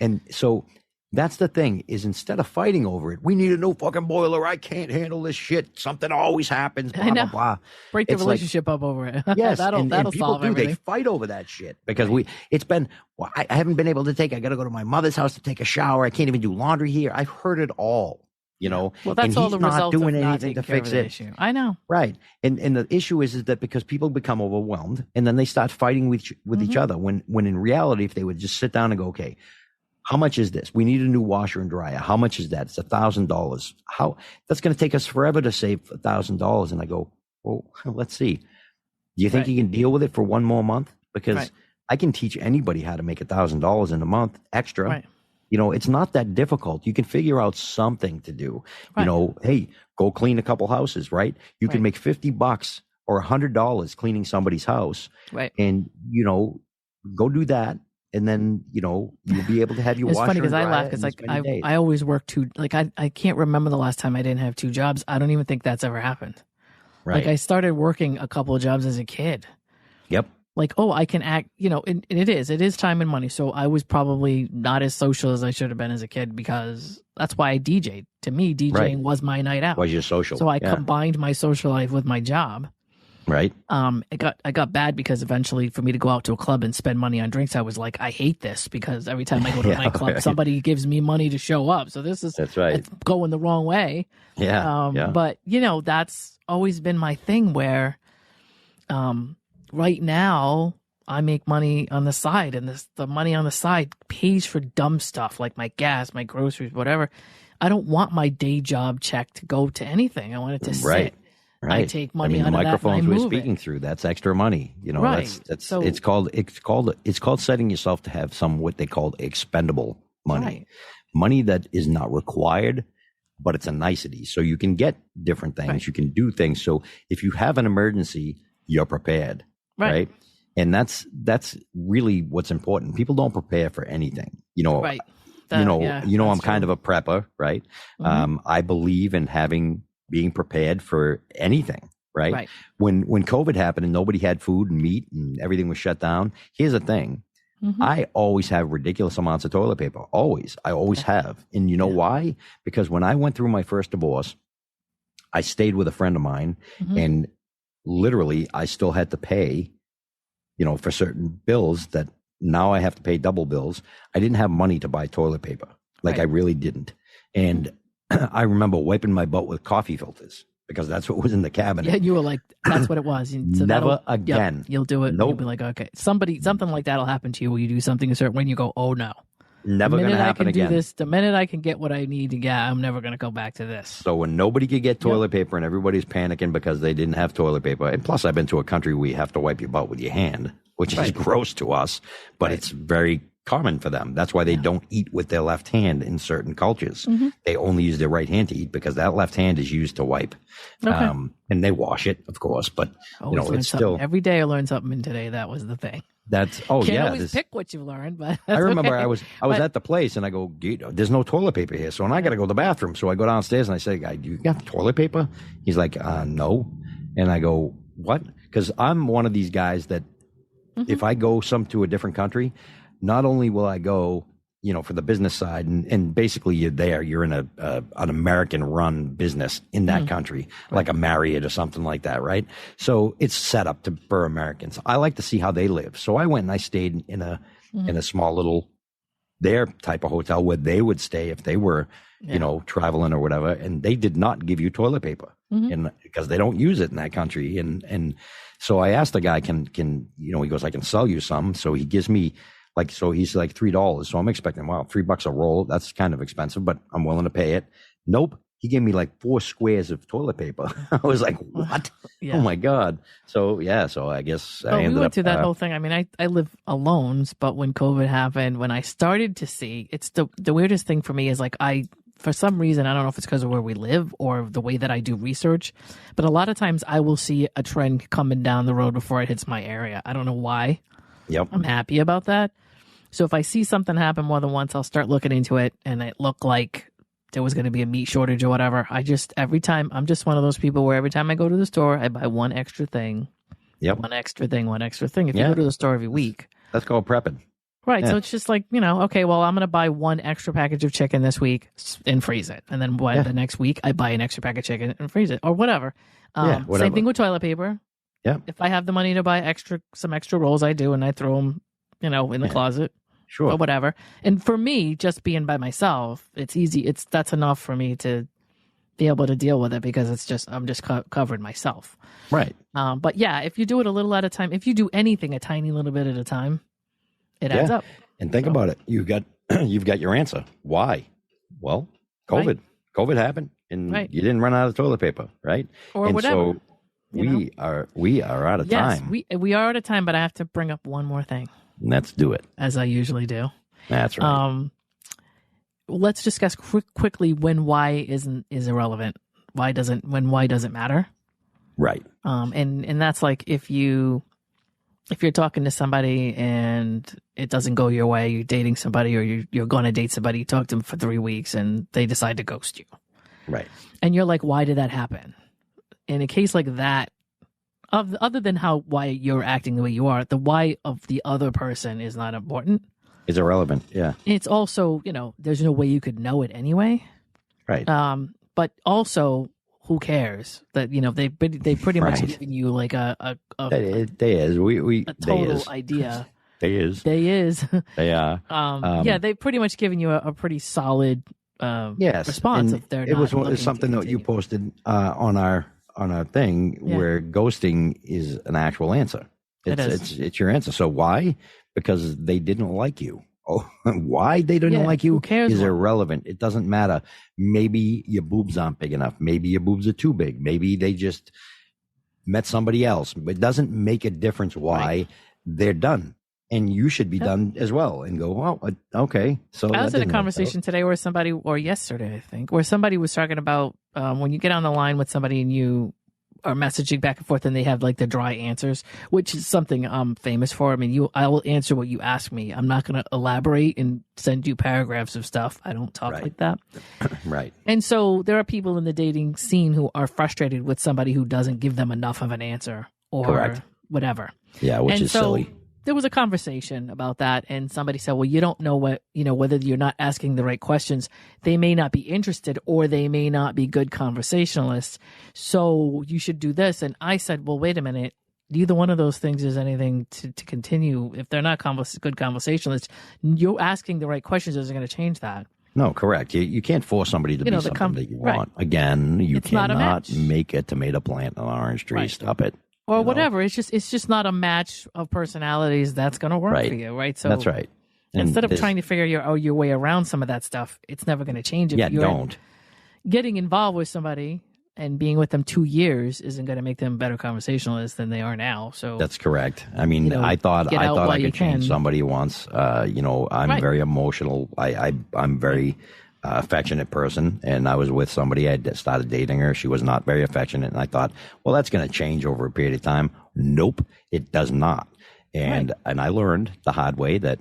Speaker 2: And so that's the thing, is instead of fighting over it, we need a new fucking boiler. I can't handle this shit. Something always happens. Blah, blah, blah.
Speaker 1: Break the relationship up over it.
Speaker 2: Yes,
Speaker 1: that'll
Speaker 2: people
Speaker 1: solve everything.
Speaker 2: They fight over that shit because I haven't been able to I got to go to my mother's house to take a shower. I can't even do laundry here. I've heard it all. Well,
Speaker 1: that's all the result of
Speaker 2: doing
Speaker 1: not
Speaker 2: anything to
Speaker 1: taking care
Speaker 2: fix
Speaker 1: of the
Speaker 2: it.
Speaker 1: issue. I know.
Speaker 2: Right. And the issue is that because people become overwhelmed and then they start fighting with each other when in reality, if they would just sit down and go, okay, how much is this? We need a new washer and dryer. How much is that? It's $1,000. That's going to take us forever to save $1,000. And I go, well, let's see. Do you think you can deal with it for one more month? Because I can teach anybody how to make $1,000 in a month extra.
Speaker 1: Right.
Speaker 2: It's not that difficult. You can figure out something to do. Right. Hey, go clean a couple houses, right? You can make $50 or $100 cleaning somebody's house.
Speaker 1: Right.
Speaker 2: And, go do that. And then, you'll be able to have your washer and dryer.
Speaker 1: It's funny because I laugh because I always work I can't remember the last time I didn't have two jobs. I don't even think that's ever happened. Right. I started working a couple of jobs as a kid.
Speaker 2: Yep.
Speaker 1: I can act, and it is time and money. So I was probably not as social as I should have been as a kid because that's why I DJ'd. To me, DJing was my night out.
Speaker 2: Was your social.
Speaker 1: So I combined my social life with my job.
Speaker 2: Right.
Speaker 1: I got bad because eventually for me to go out to a club and spend money on drinks, I was like, I hate this because every time I go to a nightclub, somebody gives me money to show up. So that's right. It's going the wrong way.
Speaker 2: Yeah.
Speaker 1: But that's always been my thing where, right now I make money on the side and the money on the side pays for dumb stuff like my gas, my groceries, whatever. I don't want my day job check to go to anything. I want it to sit. Right. I take money out of that.
Speaker 2: The microphones we're speaking through, that's extra money. That's so, it's called setting yourself to have some what they call expendable money. Right. Money that is not required, but it's a nicety. So you can get different things. Right. You can do things. So if you have an emergency, you're prepared. Right. And that's really what's important. People don't prepare for anything.
Speaker 1: Right.
Speaker 2: I'm kind of a prepper, right? Mm-hmm. I believe in being prepared for anything, right? When COVID happened and nobody had food and meat and everything was shut down, here's the thing. I always have ridiculous amounts of toilet paper. Always. I always have. And you know why? Because when I went through my first divorce, I stayed with a friend of mine, and literally I still had to pay, for certain bills that now I have to pay double bills. I didn't have money to buy toilet paper. Like I really didn't. And I remember wiping my butt with coffee filters because that's what was in the cabinet.
Speaker 1: Yeah, you were like, that's what it was. So
Speaker 2: Never again.
Speaker 1: Yep, you'll do it. Nope. You'll be like, okay, something like that will happen to you where you do something a certain way and you go, oh no.
Speaker 2: Never going to happen again.
Speaker 1: The minute I can get what I need to get, I'm never going to go back to this.
Speaker 2: So when nobody could get toilet paper and everybody's panicking because they didn't have toilet paper, and plus I've been to a country where you have to wipe your butt with your hand, which is gross to us, but it's very common for them. That's why they don't eat with their left hand in certain cultures. They only use their right hand to eat because that left hand is used to wipe. And they wash it, of course, but it's still
Speaker 1: every day I learn something, and today that was the thing.
Speaker 2: That's
Speaker 1: Can't always pick what you've learned, but
Speaker 2: I remember
Speaker 1: okay.
Speaker 2: I was at the place and I go, there's no toilet paper here, so I got to go to the bathroom. So I go downstairs and I say, "Guy, do you got toilet paper?" He's like, "No," and I go, "What?" Because I'm one of these guys that if I go to a different country, not only will I go, for the business side, and basically you're in an American-run business in that country, like a Marriott or something like that, right? So it's set up for Americans. I like to see how they live. So I went and I stayed in a small little their type of hotel where they would stay if they were, traveling or whatever, and they did not give you toilet paper, and because they don't use it in that country, and so I asked the guy, can he goes, I can sell you some, so he gives me. So he's like $3. So I'm expecting, wow, $3 a roll. That's kind of expensive, but I'm willing to pay it. Nope. He gave me like 4 squares of toilet paper. I was like, what? Oh my God. So so I guess I ended
Speaker 1: we went
Speaker 2: up
Speaker 1: through that whole thing. I mean, I live alone, but when COVID happened, when I started to see, it's the weirdest thing for me is like for some reason, I don't know if it's because of where we live or the way that I do research, but a lot of times I will see a trend coming down the road before it hits my area. I don't know why.
Speaker 2: Yep.
Speaker 1: I'm happy about that. So if I see something happen more than once, I'll start looking into it, and it looked like there was going to be a meat shortage or whatever. Every time, I'm just one of those people where every time I go to the store, I buy one extra thing.
Speaker 2: Yep.
Speaker 1: One extra thing. If you go to the store every week.
Speaker 2: That's called prepping.
Speaker 1: Right.
Speaker 2: Yeah.
Speaker 1: So it's just like, okay, well, I'm going to buy one extra package of chicken this week and freeze it. And then the next week, I buy an extra pack of chicken and freeze it or whatever.
Speaker 2: Whatever.
Speaker 1: Same thing with toilet paper.
Speaker 2: Yeah.
Speaker 1: If I have the money to buy some extra rolls, I do, and I throw them, in the closet.
Speaker 2: Sure.
Speaker 1: Or whatever. And for me, just being by myself, it's easy. That's enough for me to be able to deal with it because I'm just covered myself.
Speaker 2: Right.
Speaker 1: But yeah, if you do it a little at a time, if you do anything a tiny little bit at a time, it adds up.
Speaker 2: And think about it. You've got your answer. Why? Well, COVID.
Speaker 1: Right.
Speaker 2: COVID happened, and you didn't run out of toilet paper, right?
Speaker 1: Or whatever.
Speaker 2: So we are out of time.
Speaker 1: We are out of time, but I have to bring up one more thing.
Speaker 2: Let's do it.
Speaker 1: As I usually do.
Speaker 2: That's right.
Speaker 1: Let's discuss quickly when why is irrelevant. Why doesn't matter?
Speaker 2: Right.
Speaker 1: And that's like if you're talking to somebody and it doesn't go your way, you're dating somebody or you're going to date somebody, you talk to them for 3 weeks and they decide to ghost you.
Speaker 2: Right.
Speaker 1: And you're like, why did that happen? In a case like that, other than why you're acting the way you are, the why of the other person is not important.
Speaker 2: It's irrelevant. Yeah.
Speaker 1: It's also, there's no way you could know it anyway.
Speaker 2: Right.
Speaker 1: But also, who cares that they pretty much giving you like a total idea.
Speaker 2: They is. They are.
Speaker 1: They pretty much giving you a pretty solid response.
Speaker 2: And
Speaker 1: if they're
Speaker 2: it was something that you posted on our thing where ghosting is an actual answer. It's your answer. So why? Because they didn't like you. Oh, why they didn't like you is irrelevant. It doesn't matter. Maybe your boobs aren't big enough. Maybe your boobs are too big. Maybe they just met somebody else. It doesn't make a difference why they're done. And you should be done as well and go, well, okay. So
Speaker 1: I was in a conversation today or yesterday, I think, where somebody was talking about when you get on the line with somebody and you are messaging back and forth and they have like the dry answers, which is something I'm famous for. I mean, I will answer what you ask me. I'm not going to elaborate and send you paragraphs of stuff. I don't talk like that.
Speaker 2: Right.
Speaker 1: And so there are people in the dating scene who are frustrated with somebody who doesn't give them enough of an answer or whatever.
Speaker 2: Yeah, which is silly.
Speaker 1: there was a conversation about that, and somebody said, well, you don't know whether you're not asking the right questions. They may not be interested, or they may not be good conversationalists. So you should do this. And I said, well, wait a minute. Neither one of those things is anything to continue. If they're not good conversationalists, you asking the right questions isn't going to change that.
Speaker 2: No, correct. You can't force somebody to be something that you want.
Speaker 1: Right.
Speaker 2: Again, you cannot make a tomato plant an orange tree. Right. Stop it.
Speaker 1: Or whatever. It's just not a match of personalities that's going to work for you, right? So
Speaker 2: that's right. And
Speaker 1: instead of trying to figure your way around some of that stuff, it's never going to change. If you're getting involved with somebody and being with them 2 years isn't going to make them better conversationalists than they are now. So
Speaker 2: that's correct. I mean, I thought I could change somebody once. I'm very emotional. I'm very affectionate person, and I was with somebody. I started dating her. She was not very affectionate, and I thought, well, that's going to change over a period of time. Nope, it does not. And I learned the hard way that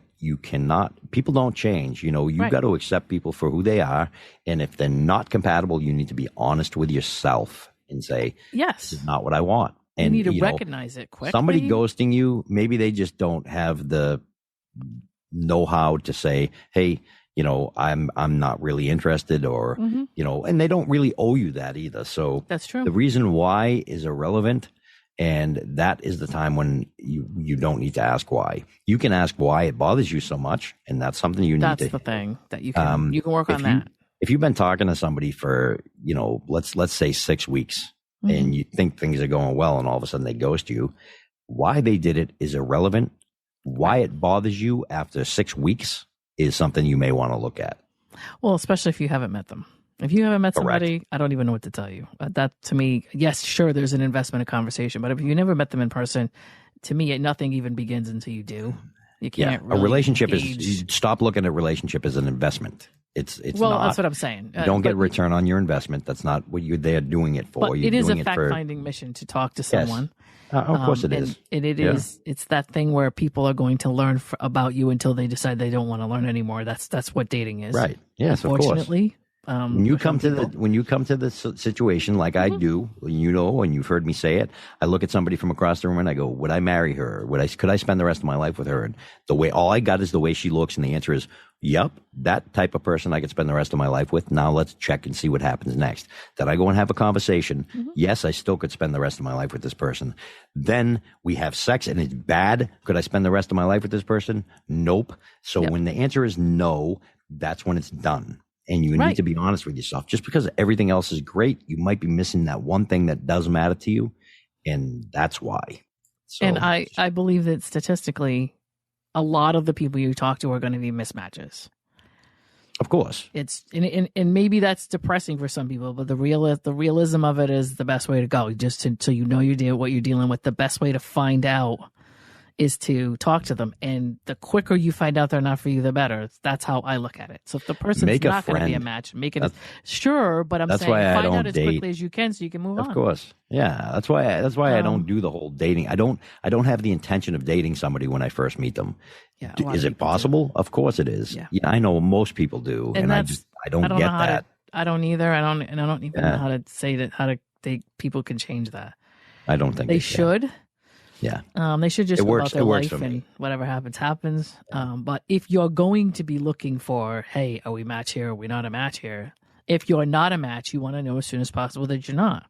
Speaker 2: people don't change. You've got to accept people for who they are. And if they're not compatible, you need to be honest with yourself and say, yes, this is not what I want. And
Speaker 1: you need to recognize it quickly.
Speaker 2: Somebody ghosting you, maybe they just don't have the know-how to say, hey, I'm not really interested, or, and they don't really owe you that either. So
Speaker 1: that's true. The
Speaker 2: reason why is irrelevant. And that is the time when you don't need to ask why. You can ask why it bothers you so much, and that's something you need to.
Speaker 1: That's the thing that you can work on that.
Speaker 2: If you've been talking to somebody for, let's say 6 weeks, and you think things are going well, and all of a sudden they ghost you, why they did it is irrelevant. Why it bothers you after 6 weeks is something you may want to look at.
Speaker 1: Well, especially if you haven't met them. If you haven't met somebody, I don't even know what to tell you. That, to me, yes, sure, there's an investment in conversation. But if you never met them in person, to me, nothing even begins until you do. You can't really
Speaker 2: a relationship
Speaker 1: engage.
Speaker 2: Stop looking at relationship as an investment. It's not.
Speaker 1: That's what I'm saying.
Speaker 2: You don't get return on your investment. That's not what you're there doing it for.
Speaker 1: But it is a fact-finding mission to talk to someone.
Speaker 2: Yes. Of course it is.
Speaker 1: And it is. It's that thing where people are going to learn about you until they decide they don't want to learn anymore. That's what dating is.
Speaker 2: Right. Yes,
Speaker 1: unfortunately.
Speaker 2: When you come to the situation like I do, and you've heard me say it, I look at somebody from across the room and I go, would I marry her? Could I spend the rest of my life with her? And all I got is the way she looks, and the answer is, yep, that type of person I could spend the rest of my life with. Now let's check and see what happens next. Did I go and have a conversation? Yes, I still could spend the rest of my life with this person. Then we have sex and it's bad. Could I spend the rest of my life with this person? Nope. So when the answer is no, that's when it's done. And you need to be honest with yourself. Just because everything else is great, you might be missing that one thing that does matter to you. And that's why. So,
Speaker 1: and I believe that statistically, a lot of the people you talk to are going to be mismatches.
Speaker 2: Of course.
Speaker 1: It's and maybe that's depressing for some people, but the realism of it is the best way to go. Just so you know what you're dealing with. The best way to find out is to talk to them, and the quicker you find out they're not for you, the better. That's how I look at it. So if the person's not going to be a match, make it sure. But I'm saying find out as quickly as you can so you can move on.
Speaker 2: Of course, yeah. That's why I don't do the whole dating. I don't have the intention of dating somebody when I first meet them. Yeah, is it possible? Of course it is. Yeah, I know most people do, and I don't get that.
Speaker 1: I don't either. I don't even know how to say that. People can change that.
Speaker 2: I don't think
Speaker 1: they should.
Speaker 2: Yeah.
Speaker 1: They should just go about their life and whatever happens. But if you're going to be looking for, hey, are we a match here? Are we not a match here? If you're not a match, you want to know as soon as possible that you're not.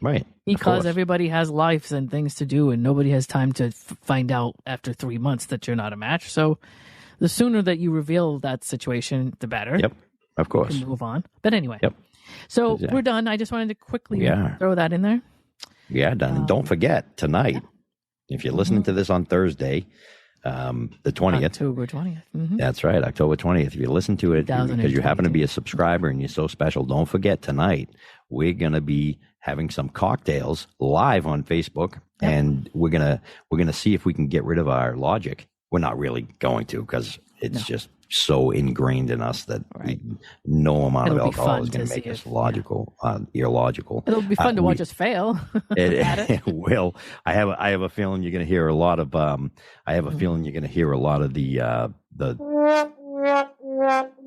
Speaker 2: Right.
Speaker 1: Because everybody has lives and things to do, and nobody has time to find out after 3 months that you're not a match. So the sooner that you reveal that situation, the better.
Speaker 2: Yep. Of course.
Speaker 1: You can move on. But anyway.
Speaker 2: Yep.
Speaker 1: So we're done. I just wanted to quickly throw that in there.
Speaker 2: Yeah, done. Don't forget, tonight, if you're listening to this on Thursday, the 20th.
Speaker 1: October 20th. Mm-hmm.
Speaker 2: That's right, October 20th. If you listen to it because you happen to be a subscriber and you're so special, don't forget tonight we're going to be having some cocktails live on Facebook, and we're gonna see if we can get rid of our logic. We're not really going to, because it's just so ingrained in us that no amount of alcohol is going to make us illogical.
Speaker 1: It'll be fun to watch us fail.
Speaker 2: It will. I have a feeling you're going to hear a lot of. I have a feeling you're going to hear a lot of the.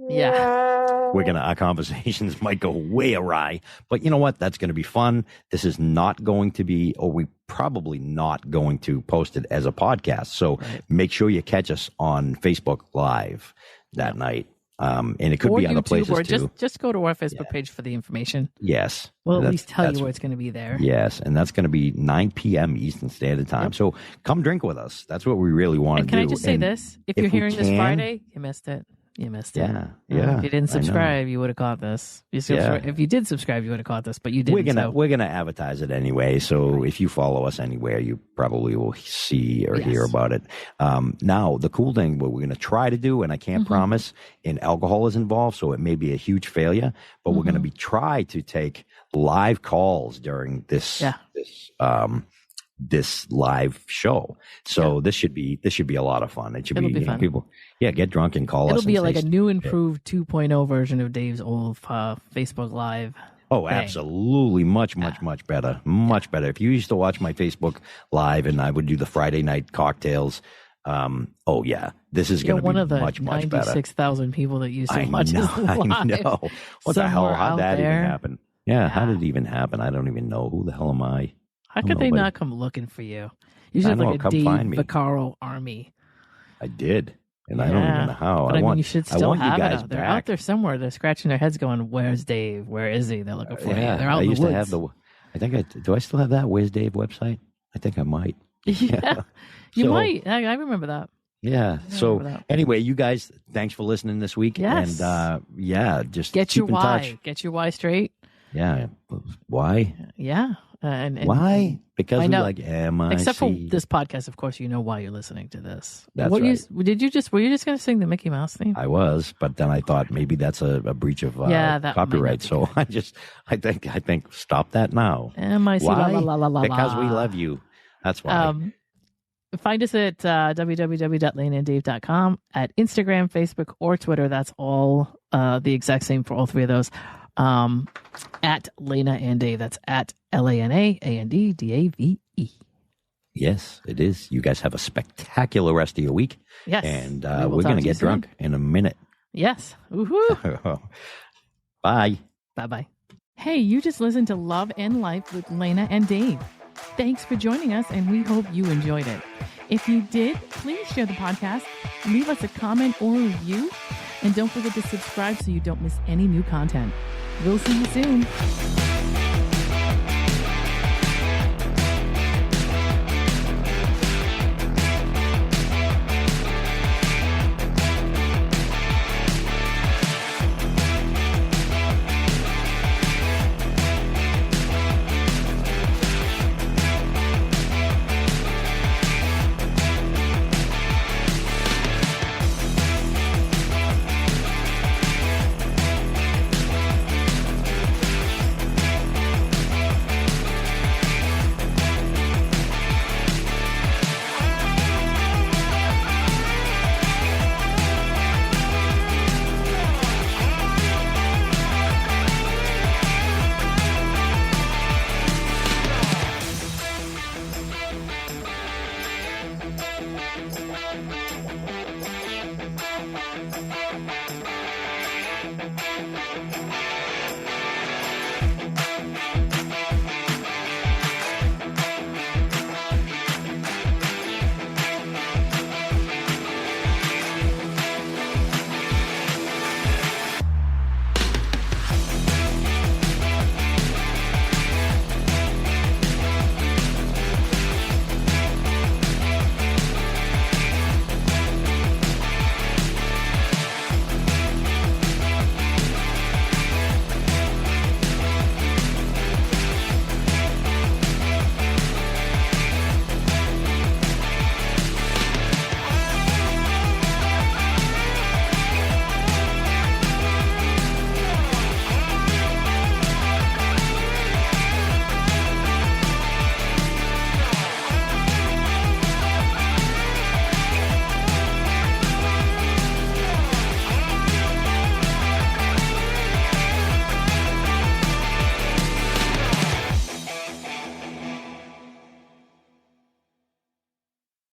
Speaker 1: Yeah.
Speaker 2: our conversations might go way awry, but you know what? That's going to be fun. This is not going to be, or we probably not going to post it as a podcast. So make sure you catch us on Facebook Live that night. And it could be other places
Speaker 1: or
Speaker 2: too.
Speaker 1: Just go to our Facebook page for the information.
Speaker 2: Yes.
Speaker 1: We'll at least tell you where it's going to be there.
Speaker 2: Yes. And that's going to be 9 p.m. Eastern Standard Time. Yep. So come drink with us. That's what we really want to do.
Speaker 1: Can I just say this? If you're hearing this Friday, you missed it. You missed it.
Speaker 2: Yeah.
Speaker 1: If you didn't subscribe, you would have caught this. If you did subscribe, you would have caught this, but you didn't.
Speaker 2: We're gonna advertise it anyway. So if you follow us anywhere, you probably will see or hear about it. Now, the cool thing, what we're gonna try to do, and I can't promise, and alcohol is involved, so it may be a huge failure, but we're gonna try to take live calls during this live show. So this should be a lot of fun. It should be fun. People get drunk and call us.
Speaker 1: It'll be like a new improved 2.0 version of Dave's old Facebook Live.
Speaker 2: Oh, absolutely. Much better. Much better. If you used to watch my Facebook Live and I would do the Friday night cocktails, this is going to be one of the much better.
Speaker 1: 96,000 people that used to watch this live.
Speaker 2: I know. What the hell? How'd that even happen? Yeah, how did it even happen? I don't even know. Who the hell am I?
Speaker 1: How could they not come looking for you? You should have like a Dave Vaccaro army.
Speaker 2: I did. And I don't even know how.
Speaker 1: But you should still have it. They're out there somewhere. They're scratching their heads going, where's Dave? Where is he? They're looking for you. They're out in the woods.
Speaker 2: Do I still have that Where's Dave website? I think I might.
Speaker 1: Yeah, you might. I remember that.
Speaker 2: Yeah. So anyway, you guys, thanks for listening this week.
Speaker 1: Yes.
Speaker 2: And just
Speaker 1: get
Speaker 2: keep
Speaker 1: your
Speaker 2: in
Speaker 1: why.
Speaker 2: touch.
Speaker 1: Get your why straight.
Speaker 2: Yeah. Why?
Speaker 1: Yeah. And
Speaker 2: why? Because we like MIC.
Speaker 1: Except for this podcast, of course, you know why you're listening to this.
Speaker 2: That's right.
Speaker 1: Were you just going to sing the Mickey Mouse theme?
Speaker 2: I was, but then I thought maybe that's a breach of copyright. So I think stop that now.
Speaker 1: MIC.
Speaker 2: Why?
Speaker 1: La, la, la, la,
Speaker 2: because we love you. That's why.
Speaker 1: Find us at www.laneanddave.com, at Instagram, Facebook, or Twitter. That's all the exact same for all three of those. At Lana and Dave. That's at LANAANDDAVE.
Speaker 2: Yes, it is. You guys have a spectacular rest of your week.
Speaker 1: Yes.
Speaker 2: And we're going to get drunk in a minute.
Speaker 1: Yes. Woohoo.
Speaker 2: Bye.
Speaker 1: Bye-bye. Hey, you just listened to Love and Life with Lana and Dave. Thanks for joining us, and we hope you enjoyed it. If you did, please share the podcast, leave us a comment or a review, and don't forget to subscribe so you don't miss any new content. We'll see you soon.